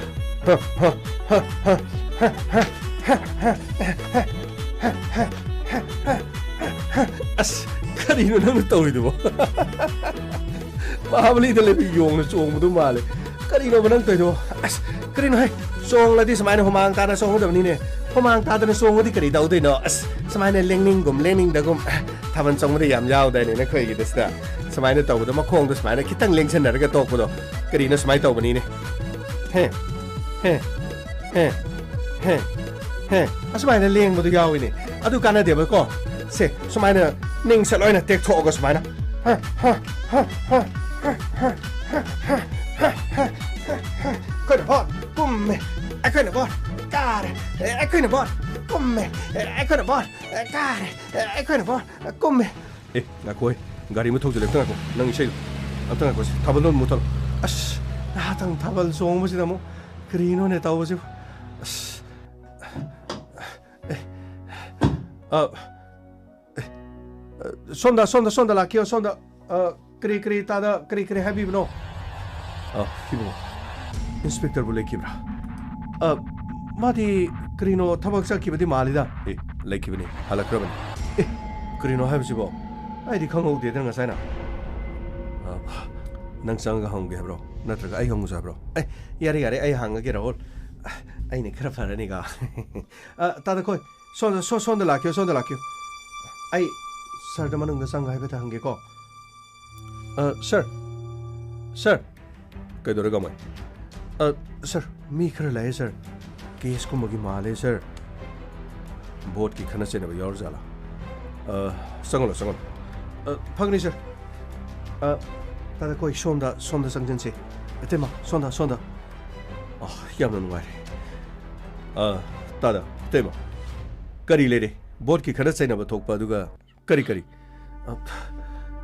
as karino nang tawri do mahabali de le bi yong na chong du male karino ba nang do as karino hai song la di samai na humang ta na song do ni ne humang ta na song di kari dau de no as samai na lengning da gum thaban chong de yam yaw da ne na khoi gi de sta samai na taw do ma khong do samai na kitang leng chen na ga tok do karino samai taw ba ni ne he he he he he asmai na leng do yaw ni adu kana de ba ko se sumai na ning sa loi na tek tho ga sumai na ha ha ha ha ha ha ko na bot kumme ko na bot kare ko na bot kumme ko na bot kare ko na bot kumme na koi gari mu thok jule tang ko nang sei am tang ko thabal non mu thal as na tang thabal song mu si da mo krino ne taw si as sonda la kyo sonda kri tada kri habi no hibo inspector bole kibra madi krino thabak sa kibadi malida lai kibani halakrabani krino habi sibo ai di khangau de dang asai na nang sang ga hong ge bro natraga ai hong sa bro yari ai hang ge ro ai ne khara farani ga tada koi sonda la kyo ai sir da manung da sang hai beta hange ko sir kai dore ga mai sir mi khara lai sir case ko magi male sir board ki khana chena ba yor jala sangolo phagni sir ta da koi sonda sangjan che etema sonda yam nan wai ta da tema kari le de board ki khana chena ba thok pa duga kari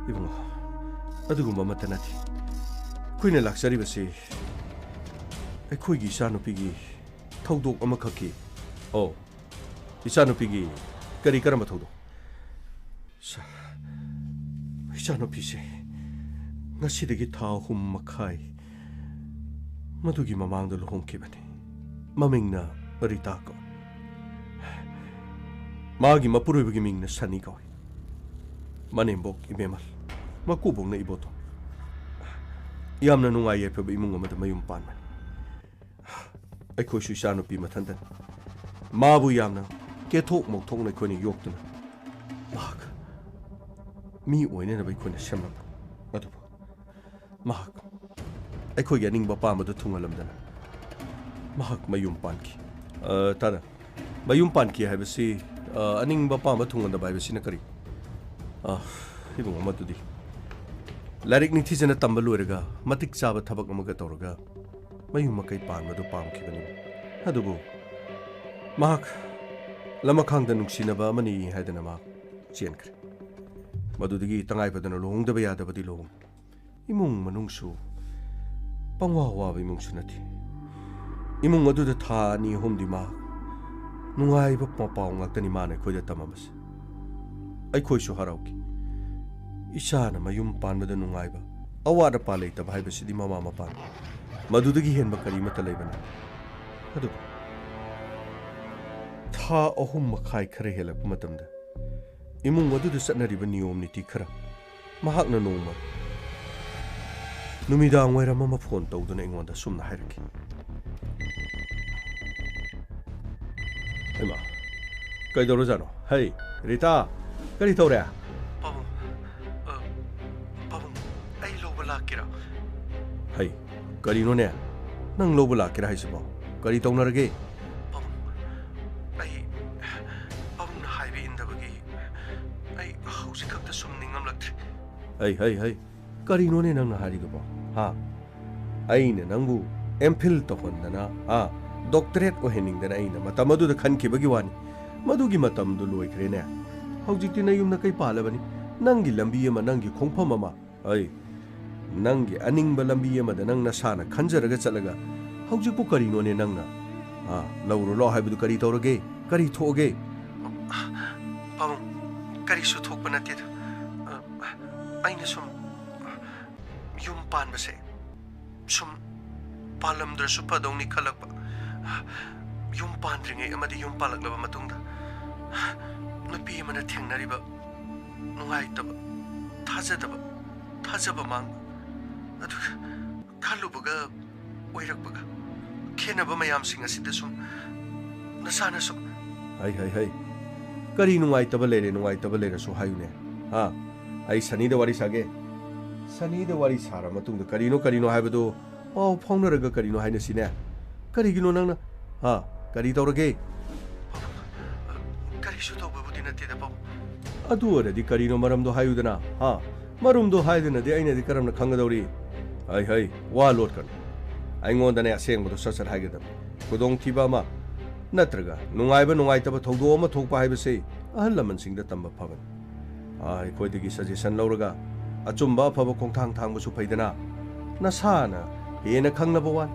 ibungo adugumba matanati kuina laksari basi khoi gi sa no pigi thokdok ama khaki isa no pigi kari karama thokdok sa isa no pise ngasi degi tha hum makhai madugi mamang do lohom ki bani mamingna rita ko magi mapurui bagi mingna sani ko Manimbok imemal makubong na iboto yam na nungai pe ba imong amata mayum pan man ai ko shu sanu pi mathandan mabu yam na ke thok mok thok na ko ni yok tu mak mi oine na bai ko na shamam atu mak ai ko yaning ba pa ma do thungalam dana mak mayum pan ki tada mayum pan ki ha ba si aning ba pa ma thungan da bai ba si na kari ibung amadudi larik ni thijana tamba loiraga matik chaba thabak amaga tawraga mayum makai pan madu pamkhibani adubu mak lamakhangda nungsinaba amani haidana mak chenkre madudagi tangai padana lohongdaba yadabadi lohong imung manungsu pangwa wa imung sunati imung aduda tha ni homdi mak nungai ba papaw ngaktani mane khoida tamamas ai khoisu harauki isana mayum panbada nungai ba awada palei ta bhai basidi mama mapan madudagi henba kari mata leibana adu tha ahum makhai khare helak matamda imung aduda satnariba niyom niti khara mahakna nongma numidang waira mama phone tawduna ingonda sumna hairaki ema kaidoro jano hey rita kari tawre pabung ai loba lakira hey kari no ne nang loba lakira haisibo kari tawnarage pabung na highway indabagi ai hausi khakta sumningam laktre hey kari no ne nang na hari do ha ai ne nangbu MPhil to hondana ha doctorate o hening dana aina matamadu da khan khibagi wani madugi matam du loi khrene haujikti na yumna kai palabani nangi lambi ama nangi khongpham ama ai nangi aningba lambi ama da nang na sana khanjaraga chalaga haujikpu kari no ne nangna ha lawro lo haibu kari tawrage kari thoge pamung kari su thokpa natte aina sum yum pan base sum palam dra su padongni khalakpa yum pandringe amadi yum palaklaba matungda nupi mana thengnariba nungaitaba thajaba mang adu khalubaga oirakbaga khenaba mayam sing asida sum nasana sum hai kari nungaitaba lere su hayune ha ai sani da wari sage sani da wari sara matungda karino haibado pau phaunaraga karino haina sine karigino nangna ha kari tawrage kari su tawbabudi natte da pau adu oradi karino maramdo hayudana ha marumdo haidana de aina di karamna khangadawri hai wa lot kan aingonda ne asengbodo sasar haigedam kudong thiba ma natraga nungaitaba thogdo ama thokpa haibase ahal laman singda tamba phaban ai khoidigi suggestion lawraga achumba phaba khongthang thangbusu phaidana nasana hena khangnaba wan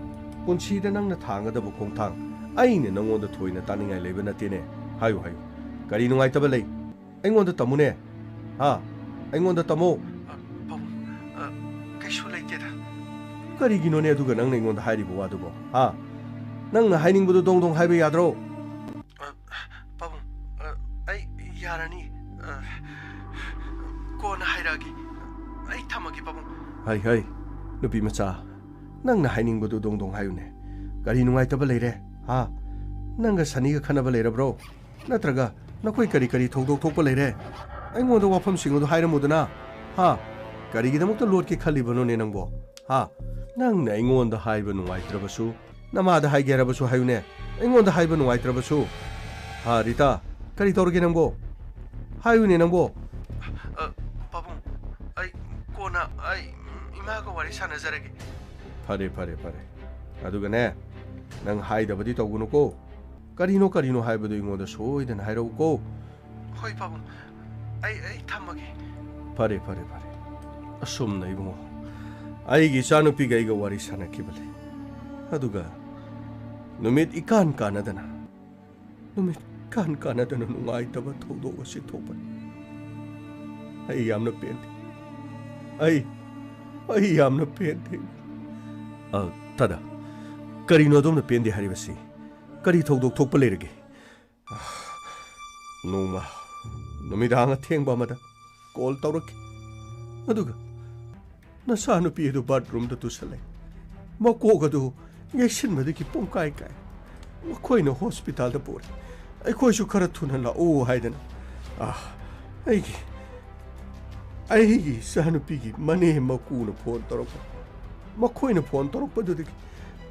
punchida nangna thangadaba khongthang aine nangonda thoina taningai leba natene hayu kari nungaitaba lei aingonda tamune ha aingonda tamo kaisu leiteda karigino ne aduga nangna aingonda hairibo wadugo ha nangna hainingbudo dongdong haiba yadro pabung ai yarani kona hairagi ai thamagi pabung hai nupi macha nangna hainingbudo dongdong hayune kari nungaitaba leire ha nanga saniga khanaba leirabro natraga nakoi kari thogdok thokpa leire aingonda wafam singodo hairamudana ha karigidamukta lotki khalibano ne nangbo ha nangna aingonda haiba nungaitrabasu namada haigerabasu hayune aingonda haiba nungaitrabasu ha rita kari tawrge nangbo hayune nangbo pabung ai kona ai imaga wari sanazarage pare aduga ne nang haidabadi tawgunuko karino haibadu ingoda soidan hairauko hoi pabung ai thamage pare asumna ibungo aigi chanupi gaiga wari sanakibale aduga numit ikan kanadana nungai taba thodo wasi thopan ai yamna pente ai yamna pente tada karino dom na pende haribasi kari thogdok thokpa leirage noma numidanga thengba amada call tawrak aduga nasanu pi do bathroom da tusale makogadu yeshin madiki pongkai makoina hospital da por ai khoisu khara thuna la o haidana aigi sanu pi gi mane makuna phone tawrak makoina phone tawrak padudi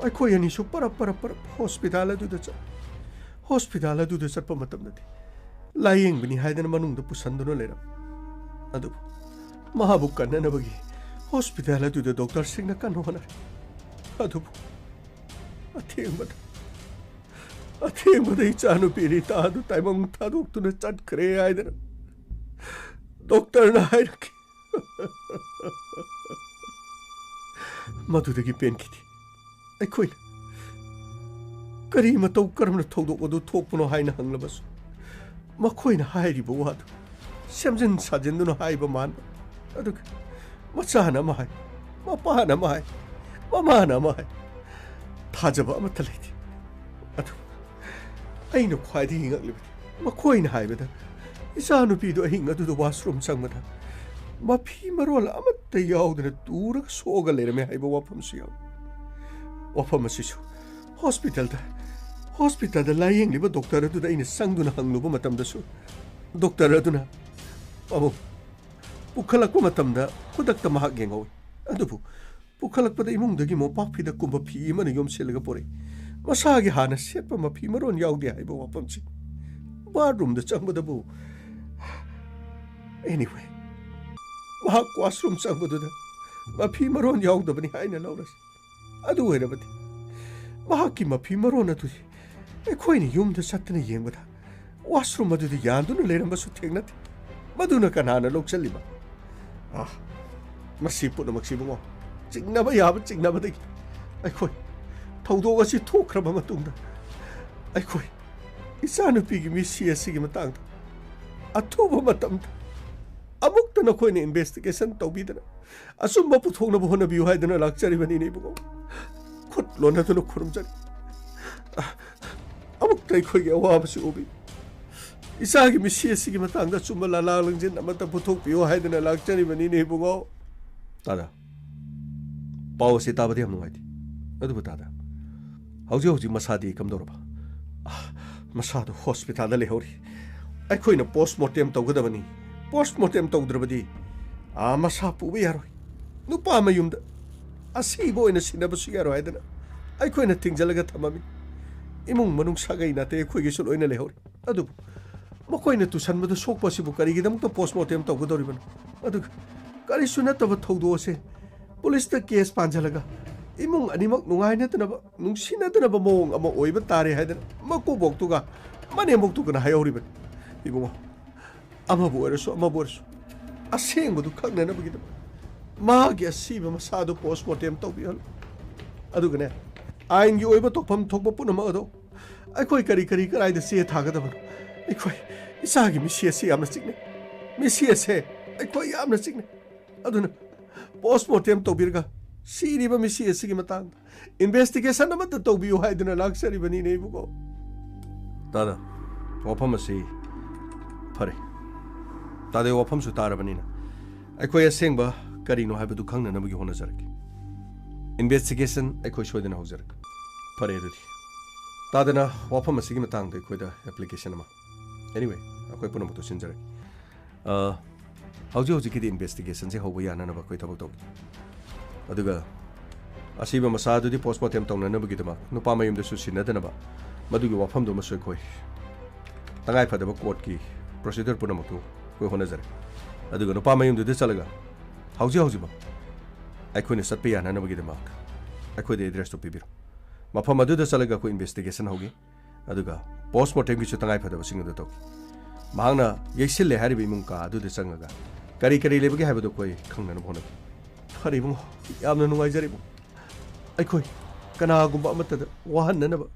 ai khoi ani su para hospital adu da chatpa matam nati layeng bini haidana manung da pusanduna lera ꯑꯗꯨ ꯃꯍꯥꯛꯕꯨ ꯀꯟꯅꯅꯕꯒꯤ hospital ꯑꯗꯨꯗ ꯗꯣꯛꯇꯔꯁꯤꯡꯅ ꯀꯟꯅ ꯍꯣꯠꯅꯔꯤ ꯑꯗꯨꯕꯨ ꯑꯊꯦꯡꯕꯗ ꯏꯆꯥꯅꯨꯄꯤ ꯔꯤꯇꯥ ꯑꯗꯨ ꯇꯥꯏꯕꯪ ꯊꯥꯗꯣꯛꯇꯨꯅ ꯆꯠꯈ꯭ꯔꯦ ꯍꯥꯏꯗꯅ ꯗꯣꯛꯇꯔꯅ ꯍꯥꯏꯔꯛꯈꯤ ꯃꯗꯨꯗꯒꯤ ꯄꯦꯟꯈꯤꯗꯦ ꯑꯩꯈꯣꯏꯅ ꯀꯔꯤ ꯃꯇꯧ ꯀꯔꯝꯅ ꯊꯧꯗꯣꯛ ꯑꯗꯨ ꯊꯣꯛꯄꯅꯣ ꯍꯥꯏꯅ ꯍꯪꯂꯕꯁꯨ ꯃꯈꯣꯏꯅ ꯍꯥꯏꯔꯤꯕ ꯋꯥꯗꯨ ꯁꯦꯝꯖꯤꯟ ꯁꯥꯖꯤꯟꯗꯨꯅ ꯍꯥꯏꯕ ꯃꯥꯟꯕ ꯑꯗꯨꯒ ꯃꯆꯥꯅ ꯑꯃ ꯍꯥꯏ ꯃꯄꯥꯅ ꯑꯃ ꯍꯥꯏ ꯃꯃꯥꯅ ꯑꯃ ꯍꯥꯏ ꯊꯥꯖꯕ ꯑꯃꯠꯇ ꯂꯩꯇꯦ ꯑꯗꯨ ꯑꯩꯅ ꯈ꯭ꯋꯥꯏꯗꯒꯤ ꯉꯛꯂꯤꯕꯗꯤ ꯃꯈꯣꯏꯅ ꯍꯥꯏꯕꯗ ꯏꯆꯥꯅꯨꯄꯤꯗꯨ ꯑꯍꯤꯡ ꯑꯗꯨꯗ ꯋꯥꯁꯔꯨꯝ ꯆꯪꯕꯗ ꯃꯐꯤ ꯃꯔꯣꯜ ꯑꯃꯠꯇ ꯌꯥꯎꯗꯅ ꯇꯨꯔꯒ ꯁꯣꯛꯑꯒ ꯂꯩꯔꯝꯃꯦ ꯍꯥꯏꯕ ꯋꯥꯐꯝꯁꯨ ꯌꯥꯎꯏ ꯋꯥꯐꯝ ꯑꯁꯤꯁꯨ ꯍꯣꯁꯄꯤꯇꯥꯜꯗ ꯂꯥꯌꯦꯡꯂꯤꯕ ꯗꯣꯛꯇꯔ ꯑꯗꯨꯗ ꯑꯩꯅ ꯆꯪꯗꯨꯅ ꯍꯪꯂꯨꯕ ꯃꯇꯝꯗꯁꯨ ꯗꯣꯛꯇꯔ ꯑꯗꯨꯅ ꯑꯃꯨꯛ ꯄꯨꯈꯠꯂꯛꯄ ꯃꯇꯝꯗ ꯈꯨꯗꯛꯇ ꯃꯍꯥꯛ ꯌꯦꯡꯍꯧꯏ ꯑꯗꯨꯕꯨ ꯄꯨꯈꯠꯂꯛꯄꯗ ꯏꯃꯨꯡꯗꯒꯤ ꯃꯣꯝꯄꯥꯛ ꯐꯤꯗꯛꯀꯨꯝꯕ ꯐꯤ ꯑꯃꯅ ꯌꯣꯝꯁꯤꯜꯂꯒ ꯄꯣꯔꯛꯏ ꯃꯁꯥꯒꯤ ꯍꯥꯟꯅ ꯁꯦꯠꯄ ꯃꯐꯤ ꯃꯔꯣꯟ ꯌꯥꯎꯗꯦ ꯍꯥꯏꯕ ꯋꯥꯐꯝꯁꯤ ꯕꯥꯠꯔꯨꯝꯗ ꯆꯪꯕꯗꯕꯨ ꯑꯦꯅꯤꯋꯦ ꯃꯍꯥꯛ ꯋꯥꯁꯔꯨꯝ ꯆꯪꯕꯗꯨꯗ ꯃꯐꯤ ꯃꯔꯣꯟ ꯌꯥꯎꯗꯕꯅꯤ ꯍꯥꯏꯅ ꯂꯧꯔꯁꯤ ꯑꯗꯨ ꯑꯣꯏꯔꯕꯗꯤ ꯃꯍꯥꯛꯀꯤ ꯃꯐꯤ ꯃꯔꯣꯟ ꯑꯗꯨꯗꯤ ꯑꯩꯈꯣꯏꯅ ꯌꯨꯝꯗ ꯆꯠꯇꯨꯅ ꯌꯦꯡꯕꯗ ꯋꯥꯁꯔꯨꯝ ꯑꯗꯨꯗꯤ ꯌꯥꯟꯗꯨꯅ ꯂꯩꯔꯝꯕꯁꯨ ꯊꯦꯡꯅꯗꯦ ꯃꯗꯨꯅ ꯀꯅꯥꯅ ꯂꯧꯁꯤꯜꯂꯤꯕ ꯃꯁꯤ ꯄꯨꯝꯅꯃꯛꯁꯤꯕꯨ ꯆꯤꯡꯅꯕ ꯌꯥꯕ ꯆꯤꯡꯅꯕꯗꯒꯤ ꯑꯩꯈꯣꯏ ꯊꯧꯗꯣꯛ ꯑꯁꯤ ꯊꯣꯛꯈ꯭ꯔꯕ ꯃꯇꯨꯡꯗ ꯑꯩꯈꯣꯏ ꯏꯆꯥꯅꯨꯄꯤꯒꯤ ꯃꯤꯁꯤ ꯑꯁꯤꯒꯤ ꯃꯇꯥꯡꯗ ꯑꯊꯨꯕ ꯃꯇꯝꯗ ꯑꯃꯨꯛꯇ ꯅꯈꯣꯏꯅ ꯏꯟꯚꯦꯁꯇꯤꯒꯦꯁꯟ ꯇꯧꯕꯤꯗꯅ ꯑꯆꯨꯝꯕ ꯄꯨꯊꯣꯛꯅꯕ ꯍꯣꯠꯅꯕꯤꯌꯨ ꯍꯥꯏꯗꯨꯅ ꯂꯥꯛꯆꯔꯤꯕꯅꯤꯅꯦ ꯏꯕꯨꯡꯉꯣ ꯈꯨꯠ ꯂꯣꯟꯅꯗꯨꯅ ꯈꯨꯔꯨꯝꯖꯔꯤ ꯑꯃꯨꯛꯇ ꯑꯩꯈꯣꯏꯒꯤ ꯑꯋꯥꯕꯁꯤ ꯎꯕꯤ ꯏꯆꯥꯒꯤ ꯃꯤꯁꯤ ꯑꯁꯤꯒꯤ ꯃꯇꯥꯡꯗ ꯑꯆꯨꯝꯕ ꯂꯥꯂꯥ ꯂꯪꯖꯤꯟ ꯑꯃꯠꯇ ꯄꯨꯊꯣꯛꯄꯤꯌꯨ ꯍꯥꯏꯗꯨꯅ ꯂꯥꯛꯆꯔꯤꯕꯅꯤꯅꯦ ꯏꯕꯨꯡꯉꯣ ꯇꯥꯗ ꯄꯥꯎ ꯑꯁꯤ ꯇꯥꯕꯗꯤ ꯌꯥꯝ ꯅꯨꯡꯉꯥꯏꯇꯦ ꯑꯗꯨꯕꯨ ꯇꯥꯗ ꯍꯧꯖꯤꯛ ꯃꯁꯥꯗꯤ ꯀꯝꯗꯧꯔꯕ ꯃꯁꯥꯗꯨ ꯍꯣꯁꯄꯤꯇꯥꯜꯗ ꯂꯩꯍꯧꯔꯤ ꯑꯩꯈꯣꯏꯅ ꯄꯣꯁꯠꯃꯣꯔꯇꯦꯝ ꯇꯧꯒꯗꯕꯅꯤ ꯄꯣꯁꯠꯃꯣꯔꯇꯦꯝ ꯇꯧꯗ꯭ꯔꯕꯗꯤ ꯃꯁꯥ ꯄꯨꯕ ꯌꯥꯔꯣꯏ ꯅꯨꯄꯥ ꯃꯌꯨꯝꯗ ꯑꯁꯤꯕ ꯑꯣꯏꯅ ꯁꯤꯟꯅꯕꯁꯨ ꯌꯥꯔꯣꯏ ꯍꯥꯏꯗꯅ ꯑꯩꯈꯣꯏꯅ ꯊꯤꯡꯖꯤꯜꯂꯒ ꯊꯝꯃꯝꯃꯤ ꯏꯃꯨꯡ ꯃꯅꯨꯡ ꯁꯥꯒꯩ ꯅꯥꯇꯩ ꯑꯩꯈꯣꯏꯒꯤꯁꯨ ꯂꯣꯏꯅ ꯂꯩꯍꯧꯔꯤ ꯑꯗꯨꯕꯨ ꯃꯈꯣꯏꯅ ꯇꯨꯁꯟꯕꯗ ꯁꯣꯛꯄ ꯑꯁꯤꯕꯨ ꯀꯔꯤꯒꯤꯗꯃꯛꯇ ꯄꯣꯁꯠꯃꯣꯔꯇꯦꯝ ꯇꯧꯒꯗꯧꯔꯤꯕꯅꯣ ꯑꯗꯨꯒ ꯀꯔꯤꯁꯨ ꯅꯠꯇꯕ ꯊꯧꯗꯣꯛ ꯑꯁꯦ ꯄꯨꯂꯤꯁꯇ ꯀꯦꯁ ꯄꯥꯟꯖꯜꯂꯒ ꯏꯃꯨꯡ ꯑꯅꯤꯃꯛ ꯅꯨꯡꯉꯥꯏꯅꯗꯅꯕ ꯅꯨꯡꯁꯤꯅꯗꯅꯕ ꯃꯑꯣꯡ ꯑꯃ ꯑꯣꯏꯕ ꯇꯥꯔꯦ ꯍꯥꯏꯗꯅ ꯃꯀꯨꯕꯣꯛꯇꯨꯒ ꯃꯅꯦꯝꯕꯣꯛꯇꯨꯒꯅ ꯍꯥꯏꯍꯧꯔꯤꯕꯅꯤ ꯏꯕꯨꯡꯉꯣ ꯑꯃꯕꯨ ꯑꯣꯏꯔꯁꯨ ꯑꯃꯕꯨ ꯑꯣꯏꯔꯁꯨ ꯑꯁꯦꯡꯕꯗꯨ ꯈꯪꯅꯅꯕꯒꯤꯗꯃꯛ ꯃꯥꯒꯤ ꯑꯁꯤꯕ ꯃꯁꯥꯗꯨ ꯄꯣꯁꯠꯃꯣꯔꯇꯦꯝ ꯇꯧꯕꯤꯍꯜꯂꯨ ꯑꯗꯨꯒꯅꯦ ꯑꯥꯏꯟꯒꯤ ꯑꯣꯏꯕ ꯇꯧꯐꯝ ꯊꯣꯛꯄ ꯄꯨꯝꯅꯃꯛ ꯑꯗꯣ ꯑꯩꯈꯣꯏ ꯀꯔꯥꯏꯗ ꯆꯦ ꯊꯥꯒꯗꯕꯅꯣ ꯑꯩꯈꯣꯏ ꯏꯆꯥꯒꯤ ꯃꯤꯁꯤ ꯑꯁꯤ ꯌꯥꯝꯅ ꯆꯤꯛꯅꯩ ꯃꯤꯁꯤ ꯑꯁꯦ ꯑꯩꯈꯣꯏ ꯌꯥꯝꯅ ꯆꯤꯛꯅꯩ ꯑꯗꯨꯅ ꯄꯣꯁꯠꯃꯣꯔꯇꯦꯝ ꯇꯧꯕꯤꯔꯒ ꯁꯤꯔꯤꯕ ꯃꯤꯁꯤ ꯑꯁꯤꯒꯤ ꯃꯇꯥꯡꯗ ꯏꯟꯚꯦꯁꯇꯤꯒꯦꯁꯟ ꯑꯃꯠꯇ ꯇꯧꯕꯤꯌꯨ ꯍꯥꯏꯗꯨꯅ ꯂꯥꯛꯆꯔꯤꯕꯅꯤꯅꯦ ꯏꯕꯨꯡꯉꯣ ꯇꯥꯗ ꯋꯥꯐꯝ ꯑꯁꯤ ꯐꯔꯦ ꯇꯥꯗ ꯋꯥꯐꯝꯁꯨ ꯇꯥꯔꯕꯅꯤꯅ ꯑꯩꯈꯣꯏ ꯑꯁꯦꯡꯕ ꯀꯔꯤꯅꯣ ꯍꯥꯏꯕꯗꯨ ꯈꯪꯅꯅꯕꯒꯤ ꯍꯣꯠꯅꯖꯔꯛꯀꯦ ꯏꯟꯚꯦꯁꯇꯤꯒꯦꯁꯟ ꯑꯩꯈꯣꯏ ꯁꯣꯏꯗꯅ ꯍꯧꯖꯔꯛꯀꯦ ꯐꯔꯦ ꯑꯗꯨꯗꯤ ꯇꯥꯗꯅ ꯋꯥꯐꯝ ꯑꯁꯤꯒꯤ ꯃꯇꯥꯡꯗ ꯑꯩꯈꯣꯏꯗ ꯑꯦꯄ꯭ꯂꯤꯀꯦꯁꯟ ꯑꯃ ꯑꯦꯅꯤꯋꯦ ꯑꯩꯈꯣꯏ ꯄꯨꯝꯅꯃꯛꯇꯨ ꯁꯤꯟꯖꯔꯛꯀꯦ ꯍꯧꯖꯤꯛꯀꯤꯗꯤ ꯏꯟꯚꯦꯁꯇꯤꯒꯦꯁꯟꯁꯦ ꯍꯧꯕ ꯌꯥꯅꯅꯕ ꯑꯩꯈꯣꯏ ꯊꯕꯛ ꯇꯧꯒꯦ ꯑꯗꯨꯒ ꯑꯁꯤꯕ ꯃꯁꯥꯗꯨꯗꯤ ꯄꯣꯁꯠꯃꯣꯔꯇꯦꯝ ꯇꯧꯅꯅꯕꯒꯤꯗꯃꯛ ꯅꯨꯄꯥ ꯃꯌꯨꯝꯗꯁꯨ ꯁꯤꯟꯅꯗꯅꯕ ꯃꯗꯨꯒꯤ ꯋꯥꯐꯝꯗꯨꯃꯁꯨ ꯑꯩꯈꯣꯏ ꯇꯉꯥꯏꯐꯗꯕ ꯀꯣꯔꯠꯀꯤ ꯄ꯭ꯔꯣꯁꯤꯗꯔ ꯄꯨꯝꯅꯃꯛꯇꯨ ꯑꯩꯈꯣꯏ ꯍꯣꯠꯅꯖꯔꯦ ꯑꯗꯨꯒ ꯅꯨꯄꯥ ꯃꯌꯨꯝꯗꯨꯗ ꯆꯠꯂꯒ ꯍꯧꯖꯤꯛꯃꯛ ꯑꯩꯈꯣꯏꯅ ꯆꯠꯄ ꯌꯥꯅꯅꯕꯒꯤꯗꯃꯛ ꯑꯩꯈꯣꯏꯗ ꯑꯦꯗ꯭ꯔꯦꯁꯇꯨ ꯄꯤꯕꯤꯔꯣ ꯃꯐꯝ ꯑꯗꯨꯗ ꯆꯠꯂꯒ ꯑꯩꯈꯣꯏ ꯏꯟꯚꯦꯁꯇꯤꯒꯦꯁꯟ ꯍꯧꯒꯤ ꯑꯗꯨꯒ ꯄꯣꯁꯠꯃꯣꯔꯇꯦꯝꯒꯤꯁꯨ ꯇꯉꯥꯏꯐꯗꯕꯁꯤꯡ ꯑꯗꯨ ꯇꯧꯒꯤ ꯃꯍꯥꯛꯅ ꯌꯩꯁꯤꯜꯂꯦ ꯍꯥꯏꯔꯤꯕ ꯏꯃꯨꯡ ꯀꯥ ꯑꯗꯨꯗ ꯆꯪꯉꯒ ꯀꯔꯤ ꯂꯩꯕꯒꯦ ꯍꯥꯏꯕꯗꯨ ꯑꯩꯈꯣꯏ ꯈꯪꯅꯅꯕ ꯍꯣꯠꯅꯒꯦ ꯐꯔꯦ ꯏꯕꯨꯡꯉꯣ ꯌꯥꯝꯅ ꯅꯨꯡꯉꯥꯏꯖꯔꯦ ꯏꯕꯨꯡ ꯑꯩꯈꯣꯏ ꯀꯅꯥꯒꯨꯝꯕ ꯑꯃꯠꯇꯗ ꯋꯥꯍꯟꯅꯅꯕ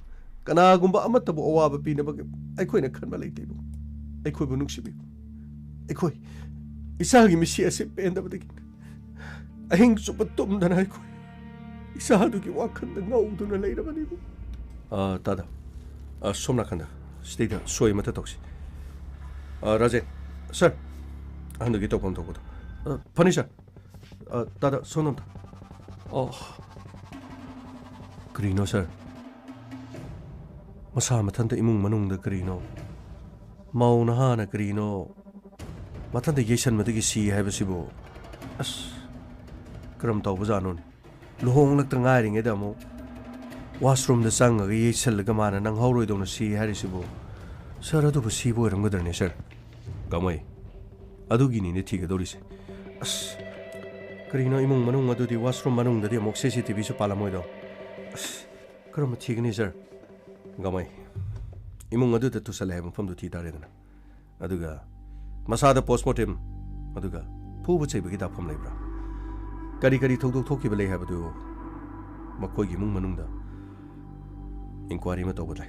ꯀꯅꯥꯒꯨꯝꯕ ꯑꯃꯠꯇꯕꯨ ꯑꯋꯥꯕ ꯄꯤꯅꯕ ꯑꯩꯈꯣꯏꯅ ꯈꯟꯕ ꯂꯩꯇꯦ ꯏꯕꯨꯡ ꯑꯩꯈꯣꯏꯕꯨ ꯅꯨꯡꯁꯤꯕꯤꯌꯨ ꯑꯩꯈꯣꯏ ꯏꯆꯥꯒꯤ ꯃꯤꯁꯤ ꯑꯁꯤ ꯄꯦꯟꯗꯕꯗꯒꯤ ꯑꯍꯤꯡ ꯆꯨꯞꯄ ꯇꯨꯝꯗꯅ ꯑꯩꯈꯣꯏ ꯏꯆꯥꯗꯨꯒꯤ ꯋꯥꯈꯜꯗ ꯉꯧꯗꯨꯅ ꯂꯩꯔꯕꯅꯤ ꯏꯕꯨꯡ ꯇꯥꯗ ꯁꯣꯝ ꯅꯥꯀꯟꯗ ꯁꯤꯗꯩꯗ ꯁꯣꯏ ꯑꯃꯠꯇ ꯇꯧꯁꯤ ꯔꯥꯖꯦꯟ ꯁꯥꯔ ꯍꯟꯗꯛꯀꯤ ꯇꯧꯐꯝ ꯊꯣꯛꯄꯗꯣ ꯐꯅꯤ ꯁꯥꯔ ꯇꯥꯗ ꯁꯣꯝꯗ ꯀꯔꯤꯅꯣ ꯁꯥꯔ ꯃꯁꯥ ꯃꯊꯟꯇ ꯏꯃꯨꯡ ꯃꯅꯨꯡꯗ ꯀꯔꯤꯅೋ ꯃꯧ ꯅꯍꯥꯅ ꯀꯔꯤꯅꯣ ꯃꯊꯟꯇ ꯌꯩꯁꯟꯕꯗꯒꯤ ꯁꯤ ꯍꯥꯏꯕꯁꯤꯕꯨ ꯑꯁ ꯀꯔꯝ ꯇꯧꯕꯖꯥꯠꯅꯣꯅꯦ ꯂꯨꯍꯣꯡꯂꯛꯇ ꯉꯥꯏꯔꯤꯉꯩꯗ ꯑꯃꯨꯛ ꯋꯥꯁꯔꯨꯝꯗ ꯆꯪꯉꯒ ꯌꯩꯁꯜꯂꯒ ꯃꯥꯅ ꯅꯪꯍꯧꯔꯣꯏꯗꯧꯅ ꯁꯤ ꯍꯥꯏꯔꯤꯁꯤꯕꯨ ꯁꯥꯔ ꯑꯗꯨꯕꯨ ꯁꯤꯕ ꯑꯣꯏꯔꯝꯒꯗ꯭ꯔꯅꯦ ꯁꯥꯔ ꯀꯃꯥꯏ ꯑꯗꯨꯒꯤꯅꯤꯅꯦ ꯊꯤꯒꯗꯧꯔꯤꯁꯦ ꯑꯁ ꯀꯔꯤꯅꯣ ꯏꯃꯨꯡ ꯃꯅꯨꯡ ꯑꯗꯨꯗꯤ ꯋꯥꯁꯔꯨꯝ ꯃꯅꯨꯡꯗꯗꯤ ꯑꯃꯨꯛ CCTVꯁꯨ ꯄꯥꯜꯂꯝꯃꯣꯏꯗꯣ ꯑꯁ ꯀꯔꯝꯕ ꯊꯤꯒꯅꯤ sir ꯒꯃꯥꯏ imung adu ta tusale hai mafam du thi tare dana aduga masada postmortem aduga phu bu chei bagi da pham leibra kari kari thok thok thok ki bale ha badu makoi gi mung manung da inquiry ma to badai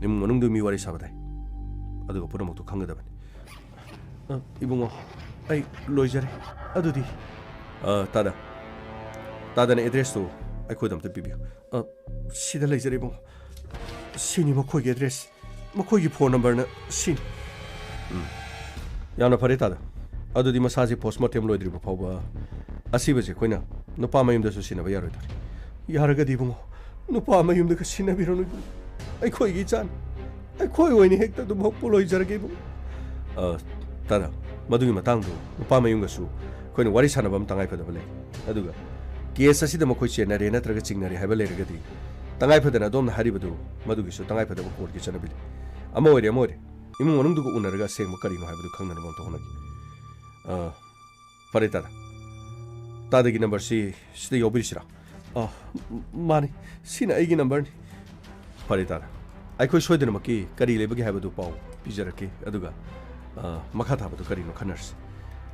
imung manung du mi wari sa badai aduga pura mak to khang da ban ibungo ai loijare adudi tada tada ne address to ai khodam ta pibiu sida leijare ibung sini makoi gi address makoi gi phone number na sin yana phare tada adudi masaji postmortem loidri ba phawba asibaje koina nupa mayum da su sina ba yaroi tori yaraga di bungo nupa mayum da ka sina biro nu ai khoi gi chan ai khoi oini hekta du bhok poloi jarage bu tada madugi matang du nupa mayum ga su koina wari sana bam tangai phada bale aduga case asida makoi chena re na traga chingnari haiba le raga di tangai phadana dom na hari badu madugi su tangai phada court gi chana bile amore imung manung du ko unaraga seng makari no haiba du khangna bam to honaki pare tada tada gi number si sida yobiri sira mani sina ai gi number ni pare tada ai khoi soidena maki kari lebagi haiba du pau pijarake aduga makha thaba du kari no khanars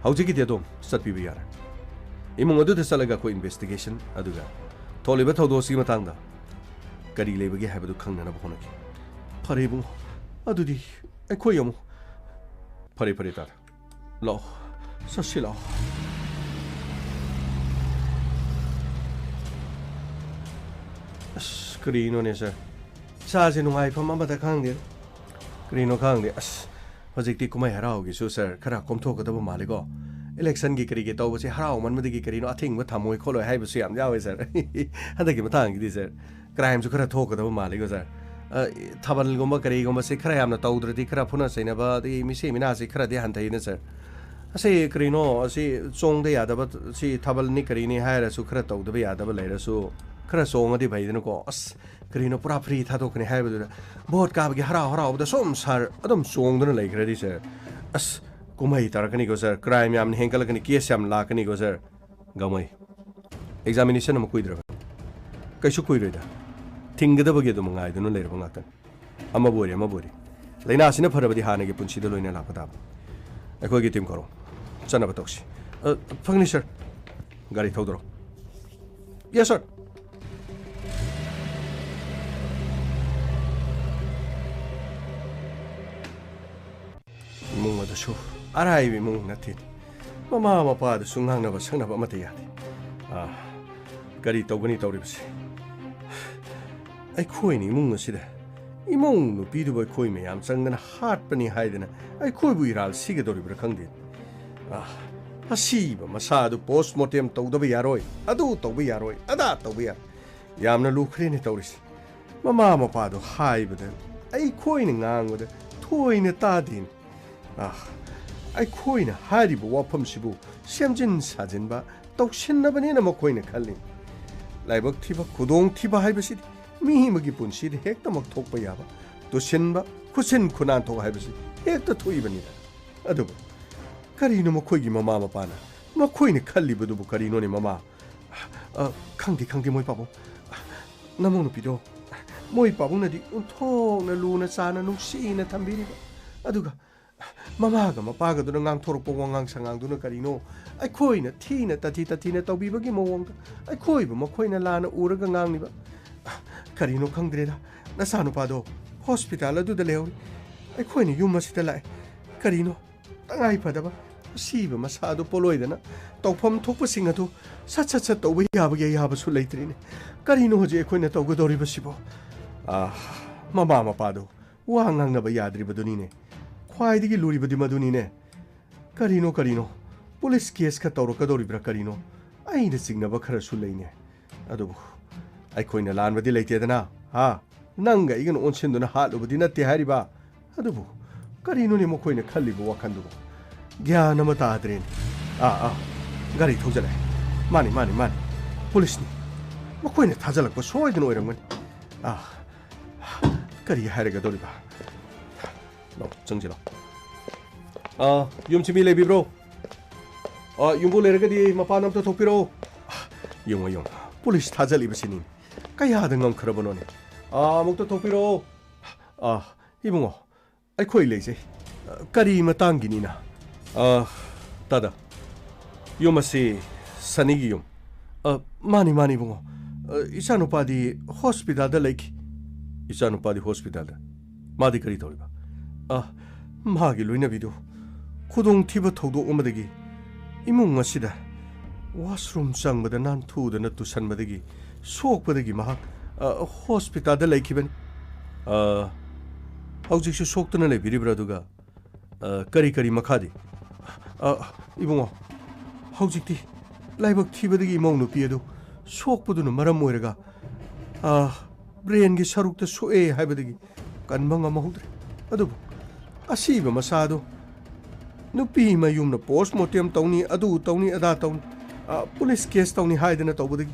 hauji gi de dom satpi bi yara imung adu de salaga ko investigation aduga tholiba thodo si matang da kari lebagi haiba du khangna na honaki pare bu adudi ai khoi yamu pare tada lo sasila Krino ne sir sa se nungai pham amada khangde krino khangde as hojikti kumai harau gi su sir khara komtho ka daba maligo election gi kari ge taw se harau man madi gi krino athing ba thamoi kholoi hai ba su yam jawe sir hada gi matang gi sir crime su khara thok ka daba maligo sir thabal gomba kari gomba se khara yamna tawdrdi khara phuna saina ba di mi se mina se khara de han thai ne sir ase krino ase chong de yadaba si thabal ni kari ni haira su khara tawdaba yadaba leira su khara song adi bhaidena ko as krino pura free thadokni haibadu bot ka gi harau da som sar adom song dana lai khradi sir as kumai tarakani go sir crime yam henkal kani case yam la kani go sir gamai examination am kuidra kaisu kuiroida thingda bagi do mangai dunu leir bangatan ama bori laina sina pharabadi hana gi punchi do loina la pada akoi gi team karo chana batoksi phangni sir gari thodro yes sir mung adu su arai bi mung nathi mama mapa du sungang na ba sang na ba mate ya gari togani tawri bse ai khoi ni mung si da imong nu pi du ba khoi me yam sang na hat pani hai dana ai khoi bu iral si ga dori bra khang de asi ba masa du postmortem taw da ba yaroi adu taw ba yaroi ada taw ba yam na lu khre ni tawri mama mapa du hai ba da ai khoi ni ngang da thoi na ta din ai khoi na hari bu wapam sibu semjin sajin ba toksin na bani na makoi na khalli laibak thiba khudong thiba hai basi mi hi magi punsi de hekta mak thok pa yaba to sin ba khusin khunan thok hai basi hekta thui bani da adu kari no makoi gi mama ma pana makoi na khalli bu du kari no ni mama khangdi moi pabo namong no pido moi pabo na di unthong na lu na sa na nuksi na thambiri ba aduga mama ga mapa ga duna ngang thorok pong ngang sangang duna karino ai khoi na thina tati na tawbi bagi mawong ai khoi ba makhoi na lana uraga ngang ni ba karino khangdre da na sanu pa do hospital adu da lew ai khoi ni yum masita lai karino tangai phada ba si ba masa do poloi da na tawpham thokpa sing adu sat tawbi ya ba su leitri ne karino hoje khoi na tawgo dori ba sibo mama do wa ngang na ba yadri ba duni ne khwaidigi luri badi maduni ne karino police case ka tawro ka dori bra karino ai na singna ba khara su leine adu ai khoina lan badi leite dana nanga igen onsin duna halu badi na te hari ba adu karino ni mo khoina khalli bo wakhan du gyana ma ta adren gari thojala mani police ni mo khoina thajalak ba soidin oirangman kari haraga dori ba 너 정지라. 윤치미 레비 브로. ꯌꯨꯝꯕꯨ ꯂꯩꯔꯒꯗꯤ ꯃꯄꯥꯟ ꯑꯝꯇ ꯊꯣꯛꯄꯤꯔꯛꯑꯣ ꯌꯦꯡꯉꯣ ꯌꯦꯡꯉꯣ police ꯊꯥꯖꯜꯂꯤꯕꯁꯤꯅꯤ ꯀꯌꯥꯗ ꯉꯝꯈ꯭ꯔꯕꯅꯣꯅꯦ ꯑꯃꯨꯛꯇ ꯊꯣꯛꯄꯤꯔꯛꯑꯣ 이봉호 ꯑꯩꯈꯣꯏ ꯂꯩꯖꯩ ꯀꯔꯤ ꯃꯇꯥꯡꯒꯤꯅꯤꯅ ꯇꯥꯗ ꯌꯨꯝ ꯑꯁꯤ ꯁꯅꯤꯒꯤ ꯌꯨꯝ ꯃꯥꯅꯤ ꯃꯥꯅꯤ 이봉호 이찬우빠디 호스피탈ꯗ ꯂꯩꯈꯤ 이찬우빠디 호스피탈ꯗ 마디 그리 돌봐 마기 로이나비도 ꯈꯨꯗꯣꯡꯊꯤꯕ ꯊꯧꯗꯣꯛ ꯑꯃꯗꯒꯤ 이몽 ꯑꯁꯤꯗ ꯋꯥꯁꯔꯨꯝ ꯆꯪꯕꯗ ꯅꯥꯟꯊꯨꯗꯅ ꯇꯨꯁꯟꯕꯗꯒꯤ ꯁꯣꯛꯄꯗꯒꯤ ꯃꯍꯥꯛ ꯍꯣꯁꯄꯤꯇꯥꯜꯗ ꯂꯩꯈꯤꯕꯅꯤ ꯍꯧꯖꯤꯛꯁꯨ ꯁꯣꯛꯇꯨꯅ ꯂꯩꯕꯤꯔꯤꯕ꯭ꯔꯥ ꯑꯗꯨꯒ ꯀꯔꯤ ꯀꯔꯤ ꯃꯈꯥꯗꯤ 이봉호 ꯍꯧꯖꯤꯛꯇꯤ ꯂꯥꯏꯕꯛ ꯊꯤꯕꯗꯒꯤ ꯏꯃꯧ ꯅꯨꯄꯤ ꯑꯗꯨ ꯁꯣꯛꯄꯗꯨꯅ ꯃꯔꯝ ꯑꯣꯏꯔꯒ ꯕ꯭ꯔꯦꯟꯒꯤ ꯁꯔꯨꯛꯇ ꯁꯣꯛꯑꯦ ꯍꯥꯏꯕꯗꯒꯤ ꯀꯟꯕ ꯉꯝꯍꯧꯗ꯭ꯔꯦ ꯑꯗꯨꯕꯨ ꯑꯁꯤꯕ ꯃꯁꯥꯗꯣ ꯅꯨꯄꯤ ꯃꯌꯨꯝꯅ ꯄꯣꯁꯠꯃꯣꯔꯇꯦꯝ ꯇꯧꯅꯤ ꯑꯗꯨ ꯇꯧꯅꯤ ꯑꯗꯥ ꯇꯧꯅꯤ ꯄꯨꯂꯤꯁ ꯀꯦꯁ ꯇꯧꯅꯤ ꯍꯥꯏꯗꯅ ꯇꯧꯕꯗꯒꯤ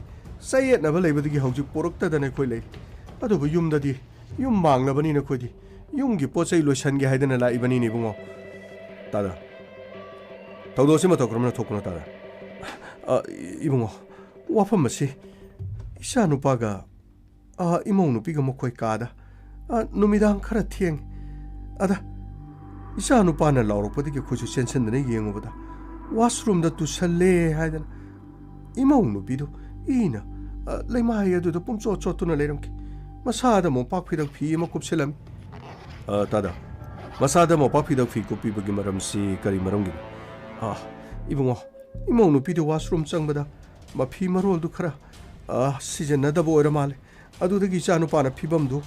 ꯆꯌꯦꯠꯅꯕ ꯂꯩꯕꯗꯒꯤ ꯍꯧꯖꯤꯛ ꯄꯣꯔꯛꯇꯗꯅ ꯑꯩꯈꯣꯏ ꯂꯩ ꯑꯗꯨꯕꯨ ꯌꯨꯝꯗꯗꯤ ꯌꯨꯝ ꯃꯥꯡꯂꯕꯅꯤꯅ ꯑꯩꯈꯣꯏꯗꯤ ꯌꯨꯝꯒꯤ ꯄꯣꯠ ꯆꯩ ꯂꯣꯏꯁꯟꯒꯦ ꯍꯥꯏꯗꯅ ꯂꯥꯛꯏꯕꯅꯤꯅꯦ ꯏꯕꯨꯡꯉꯣ ꯇꯥꯗ ꯊꯧꯗꯣꯛꯁꯤ ꯃꯇꯧ ꯀꯔꯝꯅ ꯊꯣꯛꯄꯅꯣ ꯇꯥꯗ 이봉호 와ꯐꯝ ꯑꯁꯤ 이찬우빠가 이모우 누피가 ꯃꯈꯣꯏ ꯀꯥꯗ ꯅꯨꯃꯤꯗꯥꯡ ꯈꯔ ꯊꯦꯡꯉꯤ ꯑꯗ 이찬우빠ꯅ ꯂꯥꯎꯔꯛꯄꯗꯒꯤ ꯑꯩꯈꯣꯏꯁꯨ ꯆꯦꯟꯁꯤꯟꯗꯅ ꯌꯦꯡꯉꯨꯕꯗ ꯋꯥꯁꯔꯨꯝꯗ ꯇꯨꯁꯜꯂꯦ ꯍꯥꯏꯗꯅ 이모우 누피도 ꯏꯅ ꯂꯩꯃꯥꯏ ꯑꯗꯨꯗ ꯄꯨꯡꯆꯣꯠ ꯆꯣꯠꯇꯨꯅ ꯂꯩꯔꯝꯈꯤ ꯃꯁꯥꯗ ꯃꯣꯝꯄꯥꯛ ꯐꯤꯗꯛ ꯐꯤ ꯑꯃ ꯀꯨꯞꯁꯤꯜꯂꯝꯃꯤ ꯇꯥꯗ ꯃꯁꯥꯗ ꯃꯣꯝꯄꯥꯛ ꯐꯤꯗꯛ ꯐꯤ ꯀꯨꯞꯄꯤꯕꯒꯤ ꯃꯔꯝꯁꯤ ꯀꯔꯤ ꯃꯔꯝꯒꯤꯅꯤ 이봉호 이모우 누피도 와스룸 ꯆꯪꯕꯗ ꯃꯐꯤ ꯃꯔꯣꯜꯗꯨ ꯈꯔ ꯁꯤꯖꯤꯟꯅꯗꯕ ꯑꯣꯏꯔ ꯃꯥꯜꯂꯦ ꯑꯗꯨꯗꯒꯤ ꯏꯆꯥꯅꯨꯄꯥꯅ ꯐꯤꯕꯝꯗꯨ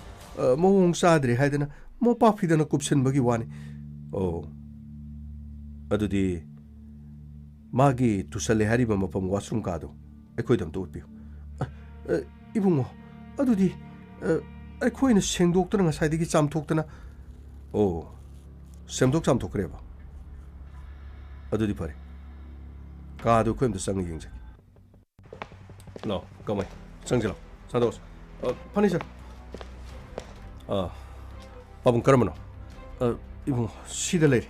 ꯃꯑꯣꯡ ꯆꯥꯗ꯭ꯔꯦ ꯍꯥꯏꯗꯅ ꯃꯣꯝꯄꯥꯛ ꯐꯤꯗꯅ ꯀꯨꯞꯁꯤꯟꯕꯒꯤ ꯋꯥꯅꯤ ꯑꯗꯨꯗꯤ ꯃꯥꯒꯤ ꯇꯨꯁꯜꯂꯦ ꯍꯥꯏꯔꯤꯕ ꯃꯐꯝ ꯋꯥꯁꯔꯨꯝ ꯀꯥꯗꯣ ꯑꯩꯈꯣꯏꯗ ꯑꯝꯇ ꯎꯠꯄꯤꯌꯨ 이봉호 ꯑꯗꯨꯗꯤ ꯑꯩꯈꯣꯏꯅ ꯁꯦꯡꯗꯣꯛꯇꯅ ꯉꯁꯥꯏꯗꯒꯤ ꯆꯥꯝꯊꯣꯛꯇꯅ ꯁꯦꯝꯗꯣꯛ ꯆꯥꯝꯊꯣꯛꯈ꯭ꯔꯦꯕ ꯑꯗꯨꯗꯤ ꯐꯔꯦ ꯀꯥꯗꯣ ꯑꯩꯈꯣꯏ ꯑꯝꯇ ꯆꯪꯉ ꯌꯦꯡꯖꯒꯦ ꯂꯥꯛꯑꯣ ꯀꯃꯥꯏ ꯆꯪꯁꯤꯜꯂꯣ ꯁꯥꯟꯗꯣꯛꯁꯤ ꯐꯅꯤ ꯁꯥꯔ ꯄꯥꯕꯨꯡ ꯀꯔꯝꯕꯅꯣ 이봉호 시다 레리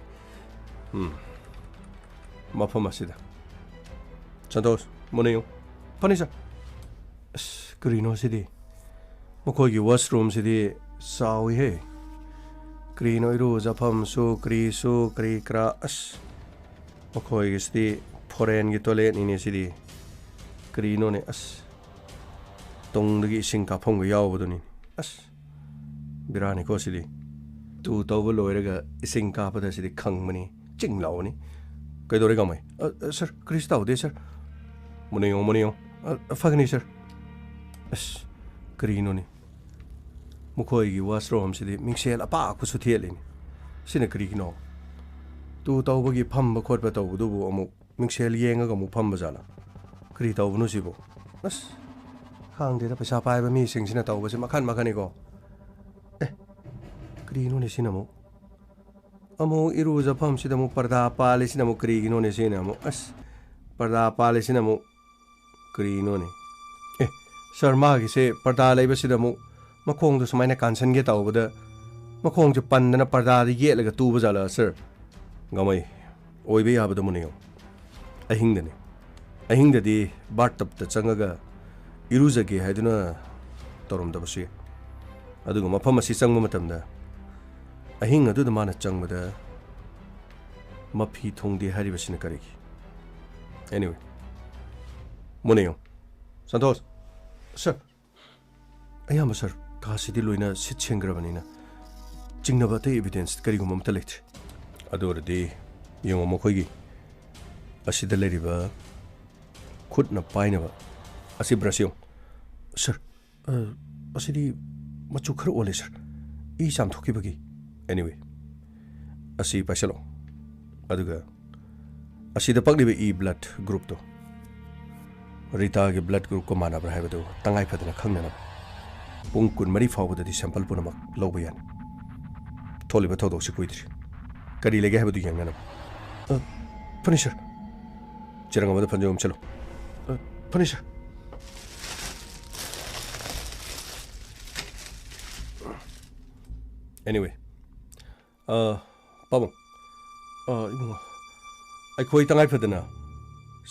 마파 시다 산토스 뭐네요 파니사 그리노 시디 거기 워스룸 시디 싸우이 해 그리노 이루 자팜수 그리수 그리크라 거기 시디 포렌기 토레트 이니 시디 그리노네 동득이 싱가퐁 거 야오거든요 비라니 거시디 ꯇꯨ ꯇꯧꯕ ꯂꯣꯏꯔꯒ ꯏꯁꯤꯡ ꯀꯥꯞꯄꯗ ꯁꯤꯗꯤ ꯈꯪꯕꯅꯤ ꯆꯤꯡ ꯂꯥꯎꯕꯅꯤ ꯀꯩꯗꯧꯔꯦ ꯀꯃꯥꯏ ꯁꯔ ꯀꯔꯤꯁꯨ ꯇꯧꯗꯦ ꯁꯔ ꯃꯨꯅꯤꯌꯣ ꯐꯒꯅꯤ ꯁꯔ ꯀꯔꯤꯅꯣꯅꯦ ꯃꯈꯣꯏꯒꯤ ꯋꯥꯁꯔꯨꯝꯁꯤꯗꯤ ꯃꯤꯡꯁꯦꯜ ꯑꯄꯥꯛꯄꯁꯨ ꯊꯦꯠꯂꯤꯅꯤ ꯁꯤꯅ ꯀꯔꯤꯒꯤꯅꯣ ꯇꯨ ꯇꯧꯕꯒꯤ ꯐꯝꯕ ꯈꯣꯠꯄ ꯇꯧꯕꯗꯨꯕꯨ ꯑꯃꯨꯛ ꯃꯤꯡꯁꯦꯜ ꯌꯦꯡꯉꯒ ꯑꯃꯨꯛ ꯐꯝꯕ ꯖꯥꯠꯂꯥ ꯀꯔꯤ ꯇꯧꯕꯅꯣ ꯁꯤꯕꯨ ꯈꯪꯗꯦꯗ ꯄꯩꯁꯥ ꯄꯥꯏꯕ ꯃꯤꯁꯤꯡꯁꯤꯅ ꯇꯧꯕꯁꯦ ꯃꯈꯟ ꯃꯈꯟꯅꯤꯀꯣ 그리노네 시나모 아모 이루자 팜시다모 파르다 팔레시나모 그리기노네 시나모 파르다 팔레시나모 그리노네 셔마기세 파르다 레베시다모 마콩도 수마이나 간선게 타오버다 마콩저 판다나 파르다디 예레가 투버자라 서 가마이 오이베 야버도 모네요 아힝데네 아힝데디 바트업다 짱가가 이루자게 하드나 떠롬다버시 아두고 마팜 마시 짱모 마탐다 ꯑꯍꯤꯡ ꯑꯗꯨꯗ ꯃꯥꯅ ꯆꯪꯕꯗ ꯃꯐꯤ ꯊꯣꯡꯗꯦ ꯍꯥꯏꯔꯤꯕꯁꯤꯅ ꯀꯔꯤꯒꯤ anyway ꯃꯨꯅꯦꯌꯣ ꯁꯟꯇꯣꯁ ꯁꯔ ꯑꯌꯥꯝꯕ ꯁꯔ ꯀꯥꯁꯤꯗꯤ ꯂꯣꯏꯅ ꯁꯤꯠ ꯁꯦꯡꯈ꯭ꯔꯕꯅꯤꯅ ꯆꯤꯡꯅꯕ ꯑꯇꯩ 에비ꯗꯦꯟꯁ ꯀꯔꯤꯒꯨꯝꯕ ꯑꯝꯇ ꯂꯩꯇ꯭ꯔꯦ ꯑꯗꯨ ꯑꯣꯏꯔꯗꯤ ꯌꯦꯡꯉꯣ ꯃꯈꯣꯏꯒꯤ ꯑꯁꯤꯗ ꯂꯩꯔꯤꯕ ꯈꯨꯠꯅ ꯄꯥꯏꯅꯕ ꯑꯁꯤ ꯕ꯭ꯔꯁ ꯌꯦꯡꯉꯣ ꯁꯔ ꯑꯁꯤꯗꯤ ꯃꯆꯨ ꯈꯔ ꯑꯣꯜꯂꯦ sir E ꯆꯥꯝꯊꯣꯛꯈꯤꯕꯒꯤ anyway asi paisalo aduga asida paglibe e blood group to rita ge blood group ko manabra haibadu tangai phadana khangnana pung kun mari fawbada di sample punamak loba yan tholiba thodo si kuidri kari lege haibadu yangnana finisher chiranga mada panjom chalo finisher anyway 빠봉 이봉호 아이 거의 땅알 펴드나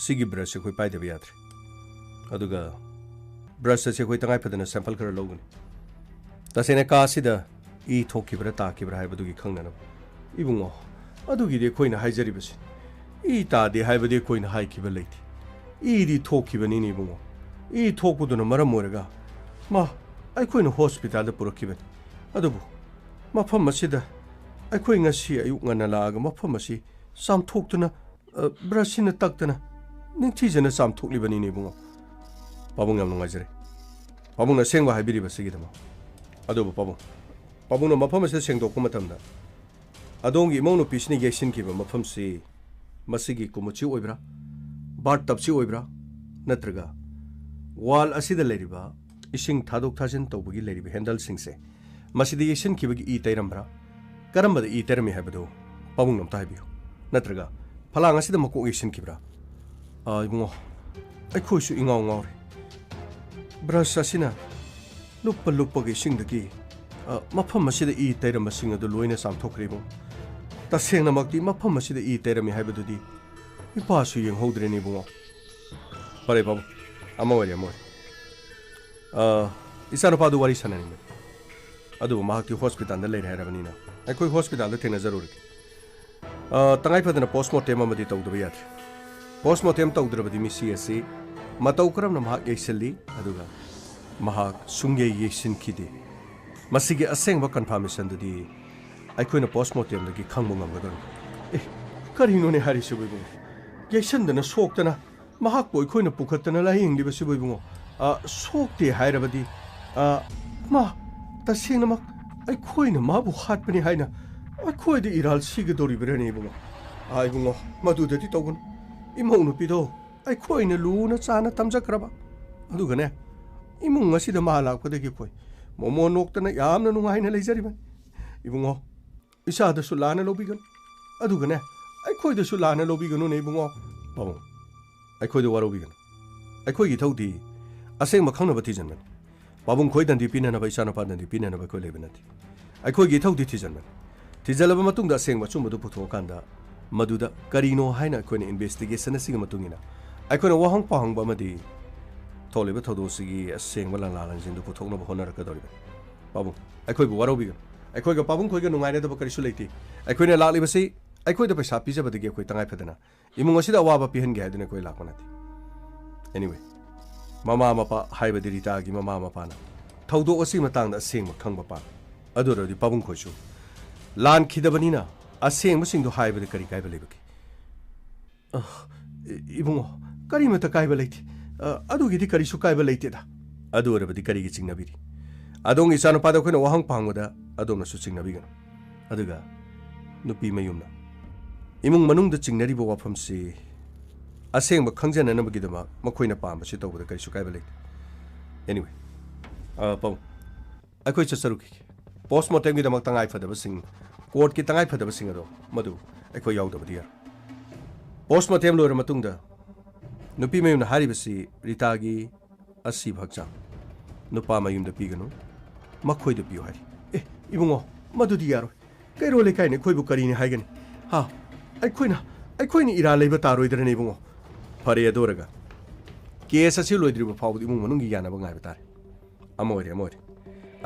ꯁꯤꯒꯤ ꯕ꯭ꯔꯁꯁꯦ ꯑꯩꯈꯣꯏ ꯄꯥꯏꯗꯕ ꯌꯥꯗ꯭ꯔꯦ ꯑꯗꯨꯒ brush ꯑꯁꯤ ꯑꯩꯈꯣꯏ ꯇꯉꯥꯏ ꯐꯗꯅ sample ꯈꯔ ꯂꯧꯒꯅꯤ ꯇꯁꯦꯡꯅ ꯀꯥꯁꯤꯗ ꯏ ꯊꯣꯛꯈꯤꯕ꯭ꯔꯥ ꯇꯥꯈꯤꯕ꯭ꯔꯥ ꯍꯥꯏꯕꯗꯨꯒꯤ ꯈꯪꯅꯅꯕ ꯏꯕꯨꯡꯉꯣ ꯑꯗꯨꯒꯤꯗꯤ ꯑꯩꯈꯣꯏꯅ ꯍꯥꯏꯖꯔꯤꯕꯁꯤ ꯏ ꯇꯥꯗꯦ ꯍꯥꯏꯕꯗꯤ ꯑꯩꯈꯣꯏꯅ ꯍꯥꯏꯈꯤꯕ ꯂꯩꯇꯦ ꯏꯗꯤ ꯊꯣꯛꯈꯤꯕꯅꯤꯅꯦ ꯏꯕꯨꯡꯉꯣ ꯏ ꯊꯣꯛꯄꯗꯨꯅ ꯃꯔꯝ ꯑꯣꯏꯔꯒ ꯑꯩꯈꯣꯏꯅ ꯍꯣꯁꯄꯤꯇꯥꯜꯗ ꯄꯨꯔꯛꯈꯤꯕꯅꯤ ꯑꯗꯨꯕꯨ ꯃꯐꯝ ꯑꯁꯤꯗ ꯑꯩꯈꯣꯏ ꯉꯁꯤ ꯑꯌꯨꯛ ꯉꯟꯅ ꯂꯥꯛꯑꯒ ꯃꯐꯝ ꯑꯁꯤ ꯆꯥꯝꯊꯣꯛꯇꯨꯅ ꯕ꯭ꯔꯁꯁꯤꯅ ꯇꯛꯇꯅ ꯅꯤꯡꯊꯤꯖꯅ ꯆꯥꯝꯊꯣꯛꯂꯤꯕꯅꯤꯅꯦ ꯏꯕꯨꯡꯉꯣ ꯄꯥꯕꯨꯡ ꯌꯥꯝ ꯅꯨꯡꯉꯥꯏꯖꯔꯦ ꯄꯥꯕꯨꯡꯅ ꯑꯁꯦꯡꯕ ꯍꯥꯏꯕꯤꯔꯤꯕꯁꯤꯒꯤꯗꯃꯛ ꯑꯗꯨꯕꯨ ꯄꯥꯕꯨꯡꯅ ꯃꯐꯝ ꯑꯁꯤꯗ ꯁꯦꯡꯗꯣꯛꯄ ꯃꯇꯝꯗ ꯑꯗꯣꯝꯒꯤ ꯏꯃꯧ ꯅꯨꯄꯤꯁꯤꯅ ꯌꯩꯁꯤꯟꯈꯤꯕ ꯃꯐꯝꯁꯤ ꯃꯁꯤꯒꯤ ꯀꯨꯃꯨꯠꯁꯤ ꯑꯣꯏꯕ꯭ꯔꯥ ꯕꯥꯔ ꯇꯞꯁꯤ ꯑꯣꯏꯕ꯭ꯔꯥ ꯅꯠꯇ꯭ꯔꯒ ꯋꯥꯜ ꯑꯁꯤꯗ ꯂꯩꯔꯤꯕ ꯏꯁꯤꯡ ꯊꯥꯗꯣꯛ ꯊꯥꯖꯤꯟ ꯇꯧꯕꯒꯤ ꯂꯩꯔꯤꯕ ꯍꯦꯟꯗꯜꯁꯤꯡꯁꯦ ꯃꯁꯤꯗ ꯌꯩꯁꯤꯟꯈꯤꯕꯒꯤ ꯏ ꯇꯩꯔꯝꯕ꯭ꯔꯥ ꯀꯔꯝꯕꯗ ꯏ ꯇꯩꯔꯝꯃꯤ ꯍꯥꯏꯕꯗꯨ ꯄꯥꯕꯨꯡꯅ ꯑꯝꯇ ꯍꯥꯏꯕꯤꯌꯨ ꯅꯠꯇ꯭ꯔꯒ ꯐꯂꯥꯡ ꯑꯁꯤꯗ ꯃꯀꯣꯛ ꯌꯩꯁꯤꯟꯈꯤꯕ꯭ꯔꯥ ꯏꯕꯨꯡꯉꯣ ꯑꯩꯈꯣꯏꯁꯨ ꯏꯉꯥꯎ ꯉꯥꯎꯔꯦ ꯕ꯭ꯔꯁ ꯑꯁꯤꯅ ꯂꯨꯞꯄꯒ ꯏꯁꯤꯡꯗꯒꯤ ꯃꯐꯝ ꯑꯁꯤꯗ ꯏ ꯇꯩꯔꯝꯕꯁꯤꯡ ꯑꯗꯨ ꯂꯣꯏꯅ ꯆꯥꯝꯊꯣꯛꯈ꯭ꯔꯦ ꯏꯕꯨꯡ ꯇꯁꯦꯡꯅꯃꯛꯇꯤ ꯃꯐꯝ ꯑꯁꯤꯗ ꯏ ꯇꯩꯔꯝꯃꯤ ꯍꯥꯏꯕꯗꯨꯗꯤ ꯏꯄꯥꯁꯨ ꯌꯦꯡꯍꯧꯗ꯭ꯔꯦꯅꯦ ꯏꯕꯨꯡꯉꯣ ꯐꯔꯦ ꯄꯥꯕꯨꯡ ꯑꯃ ꯑꯣꯏꯔꯦ ꯏꯆꯥꯅꯨꯄꯥꯗꯨ ꯋꯥꯔꯤ ꯁꯥꯟꯅꯅꯤꯡꯕꯅꯤ ꯑꯗꯨꯕꯨ ꯃꯍꯥꯛꯇꯤ ꯍꯣꯁꯄꯤꯇꯥꯜꯗ ꯂꯩꯔꯦ ꯍꯥꯏꯔꯕꯅꯤꯅ ꯑꯩꯈꯣꯏ ꯍꯣꯁꯄꯤꯇꯥꯜꯗ ꯊꯦꯡꯅꯖꯔꯨꯔꯒꯦ ꯇꯉꯥꯏꯐꯗꯅ ꯄꯣꯁꯃꯣꯔꯇꯦꯝ ꯑꯃꯗꯤ ꯇꯧꯗꯕ ꯌꯥꯗ꯭ꯔꯦ ꯄꯣꯁꯃꯣꯔꯇꯦꯝ ꯇꯧꯗ꯭ꯔꯕꯗꯤ ꯃꯤꯁꯤ ꯑꯁꯤ ꯃꯇꯧ ꯀꯔꯝꯅ ꯃꯍꯥꯛ ꯌꯩꯁꯤꯜꯂꯤ ꯑꯗꯨꯒ ꯃꯍꯥꯛ ꯁꯨꯡꯌꯩ ꯌꯩꯁꯤꯟꯈꯤꯗꯦ ꯃꯁꯤꯒꯤ ꯑꯁꯦꯡꯕ ꯀꯟꯐꯥꯔꯃꯦꯁꯟꯗꯨꯗꯤ ꯑꯩꯈꯣꯏꯅ ꯄꯣꯁꯃꯣꯔꯇꯦꯝꯗꯒꯤ ꯈꯪꯕ ꯉꯝꯒꯗꯧꯔꯤ ꯀꯔꯤꯅꯣꯅꯦ ꯍꯥꯏꯔꯤꯁꯤꯕꯨ ꯏꯕꯨꯡꯉꯣ ꯌꯩꯁꯟꯗꯅ ꯁꯣꯛꯇꯅ ꯃꯍꯥꯛꯄꯨ ꯑꯩꯈꯣꯏꯅ ꯄꯨꯈꯠꯇꯅ ꯂꯥꯌꯦꯡꯂꯤꯕꯁꯤꯕꯨ ꯏꯕꯨꯡꯉꯣ ꯁꯣꯛꯇꯦ ꯍꯥꯏꯔꯕꯗꯤ ꯇꯁꯦꯡꯅꯃꯛ ꯑꯩꯈꯣꯏꯅ ꯃꯥꯕꯨ ꯍꯥꯠꯄꯅꯤ ꯍꯥꯏꯅ ꯑꯩꯈꯣꯏꯗ ꯏꯔꯥꯜ ꯁꯤꯒꯗꯧꯔꯤꯕ꯭ꯔꯅꯦ ꯏꯕꯨꯡꯉꯣ ꯏꯕꯨꯡꯉꯣ ꯃꯗꯨꯗꯗꯤ ꯇꯧꯒꯅꯨ ꯏꯃꯧ ꯅꯨꯄꯤꯗꯣ ꯑꯩꯈꯣꯏꯅ ꯂꯨꯅ ꯆꯥꯅ ꯇꯝꯖꯈ꯭ꯔꯕ ꯑꯗꯨꯒꯅꯦ ꯏꯃꯨꯡ ꯑꯁꯤꯗ ꯃꯥ ꯂꯥꯛꯄꯗꯒꯤ ꯑꯩꯈꯣꯏ ꯃꯣꯃꯣ ꯅꯣꯛꯇꯅ ꯌꯥꯝꯅ ꯅꯨꯡꯉꯥꯏꯅ ꯂꯩꯖꯔꯤꯕꯅꯤ ꯏꯕꯨꯡꯉꯣ ꯏꯆꯥꯗꯁꯨ ꯂꯥꯟꯅ ꯂꯧꯕꯤꯒꯅꯨ ꯑꯗꯨꯒꯅꯦ ꯑꯩꯈꯣꯏꯗꯁꯨ ꯂꯥꯟꯅ ꯂꯧꯕꯤꯒꯅꯨꯅꯦ ꯏꯕꯨꯡꯉꯣ ꯄꯥꯕꯨꯡ ꯑꯩꯈꯣꯏꯗ ꯋꯥꯔꯧꯕꯤꯒꯅꯨ ꯑꯩꯈꯣꯏꯒꯤ ꯊꯧꯗꯤ ꯑꯁꯦꯡꯕ ꯈꯪꯅꯕ ꯊꯤꯖꯟꯕꯅꯤ ꯄꯥꯕꯨꯡ ꯈꯣꯏ ꯗꯟꯗꯤ ꯄꯤꯅꯅꯕ ꯏꯆꯥꯅꯨꯄꯥ ꯗꯟꯗꯤ ꯄꯤꯅꯅꯕ ꯑꯩꯈꯣꯏ ꯂꯩꯕ ꯅꯠꯇꯦ ꯑꯩꯈꯣꯏꯒꯤ ꯊꯧꯗꯤ ꯊꯤꯖꯟꯕꯅꯤ ꯊꯤꯖꯜꯂꯕ ꯃꯇꯨꯡꯗ ꯑꯁꯦꯡꯕ ꯑꯆꯨꯝꯕꯗꯨ ꯄꯨꯊꯣꯛꯑꯀꯥꯟꯗ ꯃꯗꯨꯗ ꯀꯔꯤꯅꯣ ꯍꯥꯏꯅ ꯑꯩꯈꯣꯏꯅ ꯏꯟꯚꯦꯁꯇꯤꯒꯦꯁꯟ ꯑꯁꯤꯒꯤ ꯃꯇꯨꯡꯏꯟꯅ ꯑꯩꯈꯣꯏꯅ ꯋꯥꯍꯪ ꯄꯥꯎꯍꯪꯕ ꯑꯃꯗꯤ ꯊꯣꯛꯂꯤꯕ ꯊꯧꯗꯣꯛꯁꯤꯒꯤ ꯑꯁꯦꯡꯕ ꯂꯥꯟꯂꯥ ꯂꯟꯖꯤꯟꯗꯨ ꯄꯨꯊꯣꯛꯅꯕ ꯍꯣꯠꯅꯔꯛꯀꯗꯧꯔꯤꯕꯅꯤ ꯄꯥꯕꯨꯡ ꯑꯩꯈꯣꯏꯕꯨ ꯋꯥꯔꯧꯕꯤꯒꯅꯨ ꯑꯩꯈꯣꯏꯒ ꯄꯥꯕꯨꯡ ꯈꯣꯏꯒ ꯅꯨꯡꯉꯥꯏꯅꯗꯕ ꯀꯔꯤꯁꯨ ꯂꯩꯇꯦ ꯑꯩꯈꯣꯏꯅ ꯂꯥꯛꯂꯤꯕꯁꯤ ꯑꯩꯈꯣꯏꯗ ꯄꯩꯁꯥ ꯄꯤꯖꯕꯗꯒꯤ ꯑꯩꯈꯣꯏ ꯇꯉꯥꯏꯐꯗꯅ ꯏꯃꯨꯡ ꯑꯁꯤꯗ ꯑꯋꯥꯕ ꯄꯤꯍꯟꯒꯦ ꯍꯥꯏꯗꯨꯅ ꯑꯩꯈꯣꯏ ꯂꯥꯛꯄ ꯅꯠꯇꯦ ꯑꯦꯅꯤꯋꯦ ꯃꯃꯥ ꯃꯄꯥ ꯍꯥꯏꯕꯗꯤ ꯔꯤꯇꯥꯒꯤ ꯃꯃꯥ ꯃꯄꯥꯅ ꯊꯧꯗꯣꯛ ꯑꯁꯤꯒꯤ ꯃꯇꯥꯡꯗ ꯑꯁꯦꯡꯕ ꯈꯪꯕ ꯄꯥꯝꯃꯤ ꯑꯗꯨ ꯑꯣꯏꯔꯗꯤ ꯄꯥꯕꯨꯡ ꯈꯣꯏꯁꯨ ꯂꯥꯟꯈꯤꯗꯕꯅꯤꯅ ꯑꯁꯦꯡꯕꯁꯤꯡꯗꯨ ꯍꯥꯏꯕꯗ ꯀꯔꯤ ꯀꯥꯏꯕ ꯂꯩꯕꯒꯦ ꯏꯕꯨꯡꯉꯣ ꯀꯔꯤꯃꯠꯇ ꯀꯥꯏꯕ ꯂꯩꯇꯦ ꯑꯗꯨꯒꯤꯗꯤ ꯀꯔꯤꯁꯨ ꯀꯥꯏꯕ ꯂꯩꯇꯦꯗ ꯑꯗꯨ ꯑꯣꯏꯔꯕꯗꯤ ꯀꯔꯤꯒꯤ ꯆꯤꯡꯅꯕꯤꯔꯤ ꯑꯗꯣꯝꯒꯤ ꯏꯆꯥꯅꯨꯄꯥꯗ ꯑꯩꯈꯣꯏꯅ ꯋꯥꯍꯪ ꯄꯥꯡꯕꯗ ꯑꯗꯣꯝꯅꯁꯨ ꯆꯤꯡꯅꯕꯤꯒꯅꯨ ꯑꯗꯨꯒ ꯅꯨꯄꯤ ꯃꯌꯨꯝꯅ ꯏꯃꯨꯡ ꯃꯅꯨꯡꯗ ꯆꯤꯡꯅꯔꯤꯕ ꯋꯥꯐꯝꯁꯤ ꯑꯁꯦꯡꯕ ꯈꯪꯖꯅꯅꯕꯒꯤꯗꯃꯛ ꯃꯈꯣꯏꯅ ꯄꯥꯝꯕꯁꯤ ꯇꯧꯕꯗ ꯀꯔꯤꯁꯨ ꯀꯥꯏꯕ ꯂꯩꯇꯦ ꯑꯦꯅꯤꯋꯦ ꯄꯥꯕꯨꯡ ꯑꯩꯈꯣꯏ ꯆꯠꯆꯔꯨꯈꯤꯒꯦ ꯄꯣꯁꯃꯣꯔꯇꯦꯝꯒꯤꯗꯃꯛ ꯇꯉꯥꯏꯐꯗꯕꯁꯤꯡ ꯀꯣꯔꯠꯀꯤ ꯇꯉꯥꯏꯐꯗꯕꯁꯤꯡ ꯑꯗꯣ ꯃꯗꯨ ꯑꯩꯈꯣꯏ ꯌꯥꯎꯗꯕꯗꯤ ꯌꯥꯔꯣꯏ ꯄꯣꯁꯃꯣꯔꯇꯦꯝ ꯂꯣꯏꯔ ꯃꯇꯨꯡꯗ ꯅꯨꯄꯤ ꯃꯌꯨꯝꯅ ꯍꯥꯏꯔꯤꯕꯁꯤ ꯔꯤꯇꯥꯒꯤ ꯑꯁꯤꯕ ꯍꯛꯆꯥꯡ ꯅꯨꯄꯥ ꯃꯌꯨꯝꯗ ꯄꯤꯒꯅꯨ ꯃꯈꯣꯏꯗ ꯄꯤꯌꯨ ꯍꯥꯏꯔꯤ ꯏꯕꯨꯡꯉꯣ ꯃꯗꯨꯗꯤ ꯌꯥꯔꯣꯏ ꯀꯩꯔꯣꯜ ꯂꯩꯀꯥꯏꯅ ꯑꯩꯈꯣꯏꯕꯨ ꯀꯔꯤꯅꯤ ꯍꯥꯏꯒꯅꯤ ꯑꯩꯈꯣꯏꯅ ꯏꯔꯥꯜ ꯂꯩꯕ ꯇꯥꯔꯣꯏꯗ꯭ꯔꯅꯦ ꯏꯕꯨꯡꯉꯣ ꯐꯔꯦ ꯑꯗꯨ ꯑꯣꯏꯔꯒ ꯀꯦꯁ ꯑꯁꯤ ꯂꯣꯏꯗ꯭ꯔꯤꯕ ꯐꯥꯎꯕꯗ ꯏꯃꯨꯡ ꯃꯅꯨꯡꯒꯤ ꯌꯥꯅꯕ ꯉꯥꯏꯕ ꯇꯥꯔꯦ ꯑꯃ ꯑꯣꯏꯔꯦ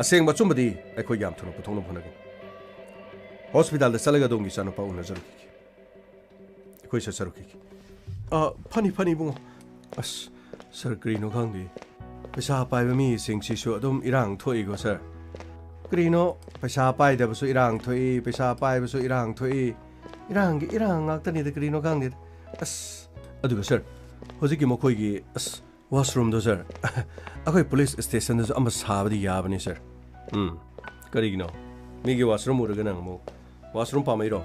ꯑꯁꯦꯡꯕ ꯑꯆꯨꯝꯕꯗꯤ ꯑꯩꯈꯣꯏ ꯌꯥꯝ ꯊꯨꯅ ꯄꯨꯊꯣꯛꯅꯕ ꯍꯣꯠꯅꯒꯅꯤ ꯍꯣꯁꯄꯤꯇꯥꯜꯗ ꯆꯠꯂꯒ ꯑꯗꯣꯝꯒꯤ ꯏꯆꯥꯅꯨꯄꯥ ꯎꯅꯖꯔꯨꯈꯤꯒꯦ ꯑꯩꯈꯣꯏ ꯆꯠꯆꯔꯨꯈꯤꯒꯦ ꯐꯅꯤ ꯏꯕꯨꯡꯉꯣ ꯁꯥꯔ ꯀꯔꯤꯅꯣ ꯈꯪꯗꯦ ꯄꯩꯁꯥ ꯄꯥꯏꯕ ꯃꯤꯁꯤꯡꯁꯤꯁꯨ ꯑꯗꯨꯝ ꯏꯔꯥꯡ ꯊꯣꯛꯏꯀꯣ ꯁꯥꯔ ꯀꯔꯤꯅꯣ ꯄꯩꯁꯥ ꯄꯥꯏꯗꯕꯁꯨ ꯏꯔꯥꯡ ꯊꯣꯛꯏ ꯄꯩꯁా ꯄꯥꯏꯕꯁꯨ ꯏꯔꯥꯡ ꯊꯣꯛꯏ ꯏꯔꯥꯡ ꯉꯥꯛꯇꯅꯤꯗ ꯀꯔꯤꯅꯣ ꯈꯪꯗꯦ ꯑꯗꯨꯒ ꯁꯥꯔ ꯍꯧꯖꯤꯛꯀꯤ ꯃꯈꯣꯏꯒꯤ ꯋꯥꯁꯔꯨꯝꯗꯣ ꯁꯥꯔ ꯑꯩꯈꯣꯏ ꯄꯨꯂꯤꯁ ꯁ꯭ꯇꯦꯁꯟꯗꯁꯨ ꯑꯃ ꯁꯥꯕꯗꯤ ꯌꯥꯕꯅꯤ ꯁꯥꯔ ꯀꯔꯤꯒꯤꯅꯣ ꯃꯤꯒꯤ ꯋꯥꯁꯔꯨꯝ ꯎꯔꯒ ꯅꯪ ꯑꯃꯨꯛ ꯋꯥꯁꯔꯨꯝ ꯄꯥꯝꯃꯛꯏꯔꯣ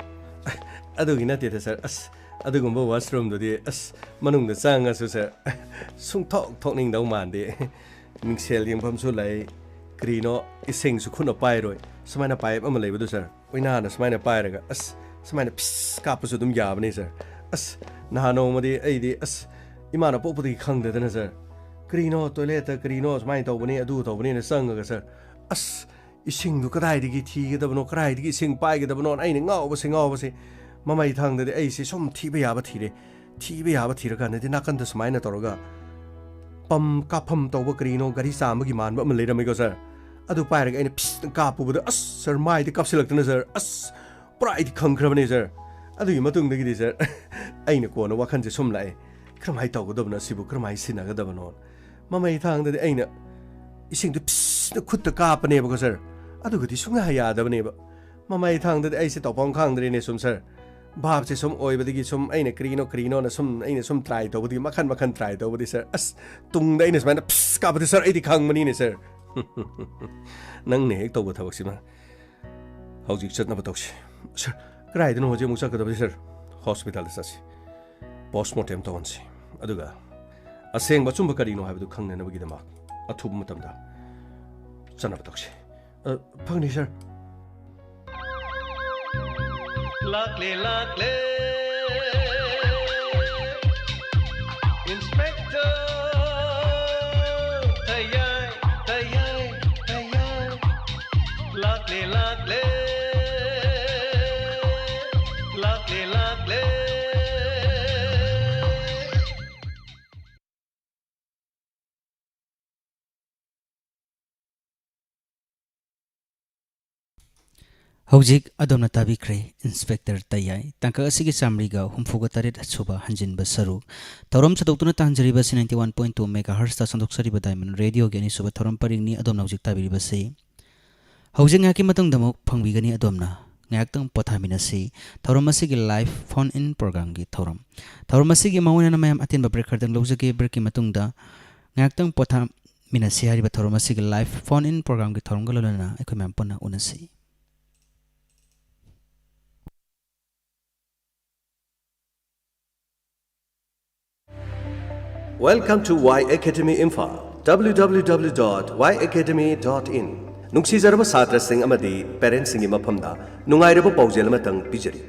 ꯑꯗꯨꯒꯤ ꯅꯠꯇꯦꯗ ꯁꯥꯔ ꯑꯗꯨꯒꯨꯝꯕ ꯋꯥꯁꯔꯨꯝꯗꯨꯗꯤ ꯃꯅꯨꯡꯗ ꯆꯪꯉꯁꯨ ꯁꯥꯔ ꯁꯨꯡꯊꯣꯛ ꯊꯣꯛꯅꯤꯡꯗꯧ ꯃꯥꯟꯗꯦ ꯃꯤꯡꯁꯦꯜ ꯌꯦꯡꯐꯝꯁꯨ ꯂꯩ ꯀꯔꯤꯅꯣ ꯏꯁꯤꯡꯁꯨ ꯈꯨꯠꯅ ꯄꯥꯏꯔꯣꯏ ꯁꯨꯃꯥꯏꯅ ꯄꯥꯏꯞ ꯑꯃ ꯂꯩꯕꯗꯨ ꯁꯥꯔ ꯑꯣꯏꯅꯥꯅ ꯁꯨꯃꯥꯏꯅ ꯄꯥꯏꯔꯒ ꯁꯨꯃꯥꯏꯅ ꯐꯤꯁ ꯀꯥꯞꯄꯁꯨ ꯑꯗꯨꯝ ꯌꯥꯕꯅꯤ ꯁꯥꯔ ꯅꯍꯥꯟ ꯅꯣꯡꯃꯗꯤ ꯑꯩꯗꯤ ꯏꯃꯥꯅ ꯄꯣꯛꯄꯗꯒꯤ ꯈꯪꯗꯗꯅ ꯁꯥꯔ ꯀꯔꯤꯅꯣ ꯇꯣꯏꯂꯦꯠꯇ ꯀꯔꯤꯅꯣ ꯁꯨꯃꯥꯏꯅ ꯇꯧꯕꯅꯤ ꯑꯗꯨ ꯇꯧꯕꯅꯤꯅ ꯆꯪꯉꯒ ꯁꯥꯔ ꯏꯁꯤꯡꯗꯨ ꯀꯗꯥꯏꯗꯒꯤ ꯊꯤꯒꯗꯕꯅꯣ ꯀꯗꯥꯏꯗꯒꯤ ꯏꯁꯤꯡ ꯄꯥꯏꯒꯗꯕꯅꯣ ꯑꯩꯅ ꯉꯥꯎꯕꯁꯦ ꯃꯃꯩ ꯊꯥꯡꯗꯗꯤ ꯑꯩꯁꯦ ꯁꯨꯝ ꯊꯤꯕ ꯌꯥꯕ ꯊꯤꯔꯦ थीबे याबा थीरकानदि नाकंद सुमाइना तौरगा पम काफम तौब करीनो गाड़ी चामगी मानब अम लेरमेको सर अदु पाइरगा अइना फिस कापुबद अस सर माइदि कापसिलक्तना सर अस पुरा इदि खंख्रबने सर अदुगी मतुंगदगिदि सर अइना कोना वाखनसे सुम लाए क्रमाइ तौगदबना सिबु क्रमाइ सिनागदबनो ममै थांगदि अइना इसिंदु फिस खुत्त कापनेबको सर अदुगदि सुंगा यादबनेबा ममै थांगदि अइसे तौपम खांगद्रेने सुम सर भाव से सुम ओइबदगी सुम अइना क्रीनो न सुम अइना सुम ट्राई तौबदि मखन मखन ट्राई तौबदि सर अस तुंगदा अइना सुमाइना फिस कापदि सर अइदि खांगमनिने सर नंने हेक तौब थबकसिमा हौजिक चतनब तौसि सर क्राइदनो होजे मुसा कदबदि सर हॉस्पिटल ससि पोस्टमार्टम तौनसि अदुगा असेंग बचुम करीनो हाबदु खंगनबगिदमा अथुब मतमदा चनब तौसि फंगनि सर Luckily, Inspector, luckily, हौजिक अदोमना ताबिख्रे इंस्पेक्टर तैयाई तांका असिगे चामरीगा हुमफुगा तरेट अछुबा हंजिनबा सरुक थौरम सदोक्तुना तांजरिबा 91.2 मेगाहर्ट्ज ता संदोक्सरिबा डायमंड रेडियो गेनि सुबा थौरम परिंगनी अदोमना हौजिक ताबिरिबसे हौजिक ngaकी मतंगदमक फंगबिगनी अदोमना ngaktang pothaminasi थौरम असिगे लाइव फोन इन प्रोग्राम गी थौरम असिगे मावना मयम अतिनबा ब्रेकरदंग लौजगे ब्रेकि मतुंगदा ngaktang pothaminasi हरिबा थौरम असिगे लाइव फोन इन प्रोग्राम गी थौरम गलना अखै मयम पन्ना उनसी Welcome to Y Academy Imphal. www.yacademy.in. नुक्सीजरबा छात्रसिंग अमदी पेरेंट्स सिंगी मफमदा नुंगाइरबा पाउजेल मतंग पिजरी.